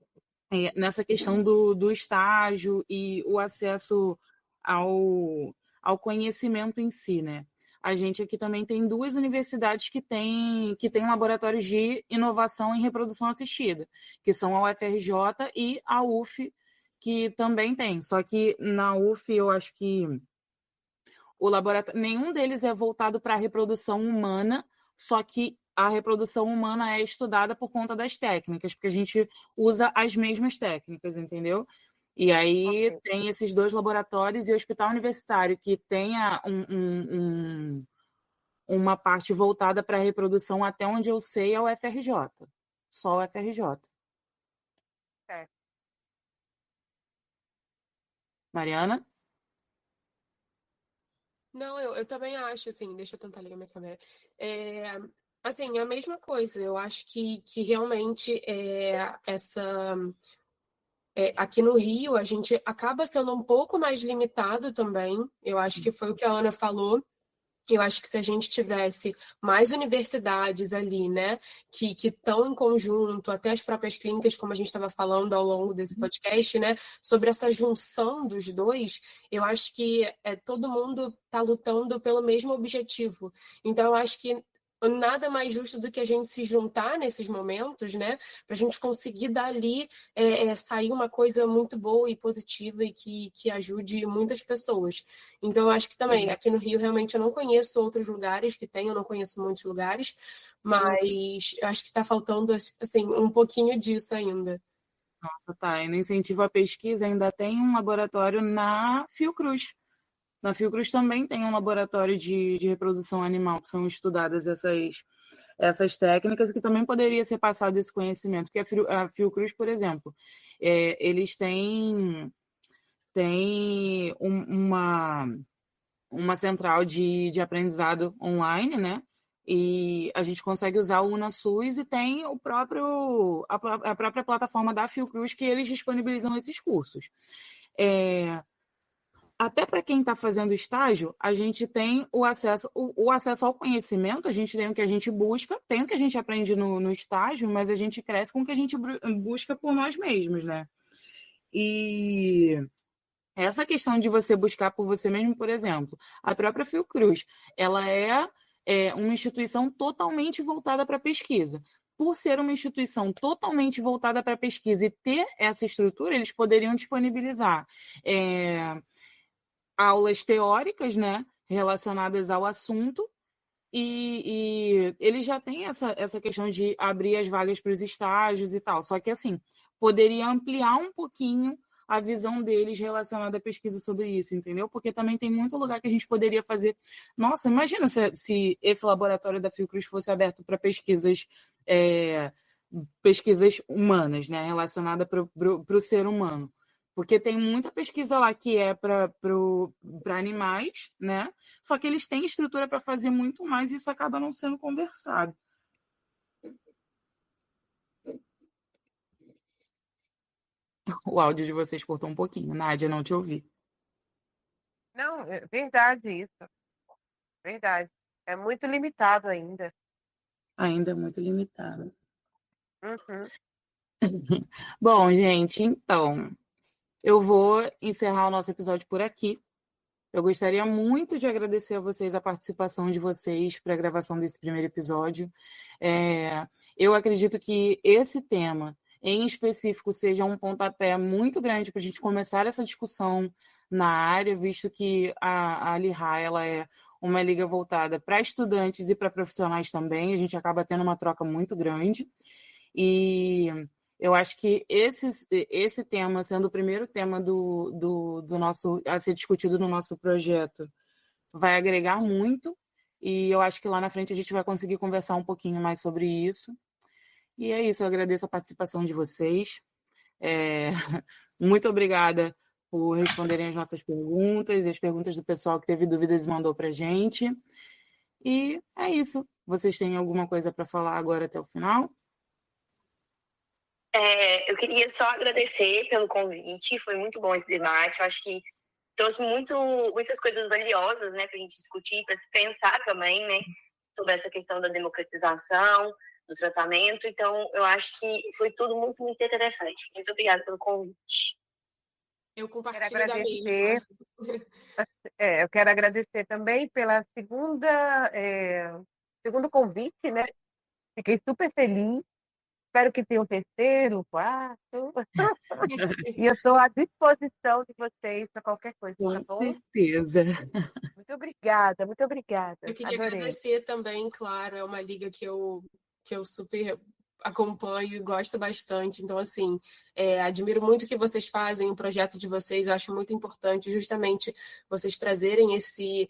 Speaker 1: nessa questão do estágio e o acesso ao conhecimento em si, né? A gente aqui também tem 2 universidades que têm laboratórios de inovação em reprodução assistida, que são a UFRJ e a UF, que também tem. Só que na UF eu acho que o laboratório, nenhum deles é voltado para a reprodução humana, só que a reprodução humana é estudada por conta das técnicas, porque a gente usa as mesmas técnicas, entendeu? E aí tem esses 2 laboratórios e o hospital universitário que tenha uma parte voltada para a reprodução, até onde eu sei, é o FRJ. Só o FRJ.
Speaker 4: Certo.
Speaker 1: Mariana?
Speaker 2: Não, eu também acho, assim, deixa eu tentar ligar minha câmera. Assim, a mesma coisa, eu acho que realmente aqui no Rio a gente acaba sendo um pouco mais limitado também, eu acho que foi o que a Ana falou. Eu acho que se a gente tivesse mais universidades ali, né, que estão em conjunto, até as próprias clínicas, como a gente estava falando ao longo desse podcast, né, sobre essa junção dos dois, eu acho que todo mundo está lutando pelo mesmo objetivo. Então, eu acho que nada mais justo do que a gente se juntar nesses momentos, né, para a gente conseguir dali sair uma coisa muito boa e positiva e que ajude muitas pessoas. Então, eu acho que também, aqui no Rio, realmente, eu não conheço outros lugares que tem, eu não conheço muitos lugares, mas eu acho que está faltando, assim, um pouquinho disso ainda.
Speaker 1: Nossa, tá. E no incentivo à pesquisa ainda tem um laboratório na Fiocruz. Na Fiocruz também tem um laboratório de reprodução animal, que são estudadas essas técnicas, que também poderia ser passado esse conhecimento. Porque a Fiocruz, por exemplo, eles têm uma central de aprendizado online, né? E a gente consegue usar o UnaSUS e tem a própria plataforma da Fiocruz que eles disponibilizam esses cursos. Até para quem está fazendo estágio, a gente tem o acesso ao conhecimento, a gente tem o que a gente busca, tem o que a gente aprende no estágio, mas a gente cresce com o que a gente busca por nós mesmos, né? E essa questão de você buscar por você mesmo, por exemplo, a própria Fiocruz, ela é uma instituição totalmente voltada para a pesquisa. Por ser uma instituição totalmente voltada para a pesquisa e ter essa estrutura, eles poderiam disponibilizar aulas teóricas, né, relacionadas ao assunto, e eles já têm essa questão de abrir as vagas para os estágios e tal. Só que, assim, poderia ampliar um pouquinho a visão deles relacionada à pesquisa sobre isso, entendeu? Porque também tem muito lugar que a gente poderia fazer. Nossa, imagina se esse laboratório da Fiocruz fosse aberto para pesquisas humanas, né? Relacionada para o ser humano. Porque tem muita pesquisa lá que é para animais, né? Só que eles têm estrutura para fazer muito mais e isso acaba não sendo conversado. O áudio de vocês cortou um pouquinho. Nádia, não te ouvi.
Speaker 4: Não, é verdade isso. Verdade. É muito limitado ainda.
Speaker 1: Ainda é muito limitado.
Speaker 4: Uhum.
Speaker 1: Bom, gente, então, eu vou encerrar o nosso episódio por aqui. Eu gostaria muito de agradecer a vocês a participação de vocês para a gravação desse primeiro episódio. Eu acredito que esse tema, em específico, seja um pontapé muito grande para a gente começar essa discussão na área, visto que a Lihai, ela é uma liga voltada para estudantes e para profissionais também. A gente acaba tendo uma troca muito grande. E eu acho que esse tema, sendo o primeiro tema do nosso a ser discutido no nosso projeto, vai agregar muito. E eu acho que lá na frente a gente vai conseguir conversar um pouquinho mais sobre isso. E é isso, eu agradeço a participação de vocês. Muito obrigada por responderem as nossas perguntas e as perguntas do pessoal que teve dúvidas e mandou para a gente. E é isso. Vocês têm alguma coisa para falar agora até o final?
Speaker 3: Eu queria só agradecer pelo convite, foi muito bom esse debate, eu acho que trouxe muitas coisas valiosas, né, para a gente discutir, para se pensar também, né, sobre essa questão da democratização, do tratamento, então eu acho que foi tudo muito, muito interessante. Muito obrigada pelo convite.
Speaker 2: Eu
Speaker 4: Quero
Speaker 2: compartilho da
Speaker 4: agradecer.
Speaker 2: mesma.
Speaker 4: Eu quero agradecer também pela segundo convite, né? Fiquei super feliz. Espero que tenha um terceiro, quarto. E eu estou à disposição de vocês para qualquer coisa, tá
Speaker 1: Com
Speaker 4: bom?
Speaker 1: certeza.
Speaker 4: Muito obrigada, muito obrigada.
Speaker 2: Eu queria
Speaker 4: Adorei.
Speaker 2: agradecer também, claro, é uma liga que eu super acompanho e gosto bastante. Então, assim, admiro muito o que vocês fazem, o projeto de vocês. Eu acho muito importante justamente vocês trazerem esse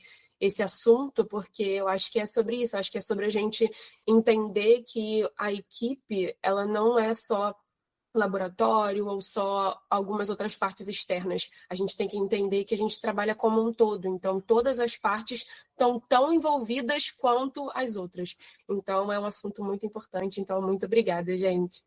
Speaker 2: assunto, porque eu acho que é sobre isso. Eu acho que é sobre a gente entender que a equipe, ela não é só laboratório ou só algumas outras partes externas. A gente tem que entender que a gente trabalha como um todo, então todas as partes estão tão envolvidas quanto as outras. Então é um assunto muito importante, então muito obrigada, gente.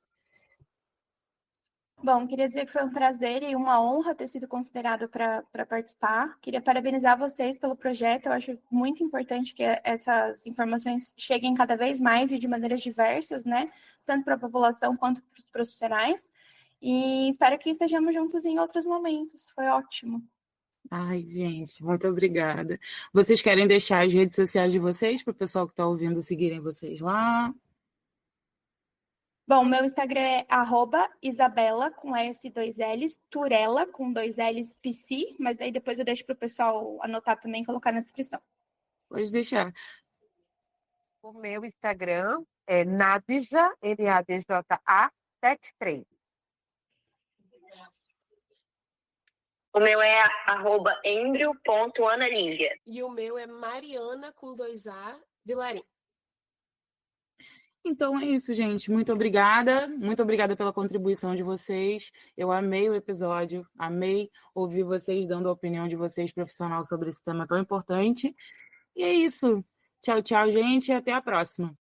Speaker 5: Bom, queria dizer que foi um prazer e uma honra ter sido considerado para participar. Queria parabenizar vocês pelo projeto. Eu acho muito importante que essas informações cheguem cada vez mais e de maneiras diversas, né? Tanto para a população quanto para os profissionais. E espero que estejamos juntos em outros momentos. Foi ótimo.
Speaker 1: Ai, gente, muito obrigada. Vocês querem deixar as redes sociais de vocês para o pessoal que está ouvindo seguirem vocês lá?
Speaker 5: Bom, meu Instagram é @Isabela, com S, 2 Ls, Turella, com 2 Ls, PC, mas aí depois eu deixo para o pessoal anotar também e colocar na descrição.
Speaker 1: Pode deixar.
Speaker 4: O meu Instagram é Nadja, NADJA 73.
Speaker 3: O meu é @embrio.analindia.
Speaker 2: E o meu é Mariana, com 2A, Vilarim.
Speaker 1: Então é isso, gente. Muito obrigada. Muito obrigada pela contribuição de vocês. Eu amei o episódio, amei ouvir vocês dando a opinião de vocês profissional sobre esse tema tão importante. E é isso. Tchau, tchau, gente, e até a próxima.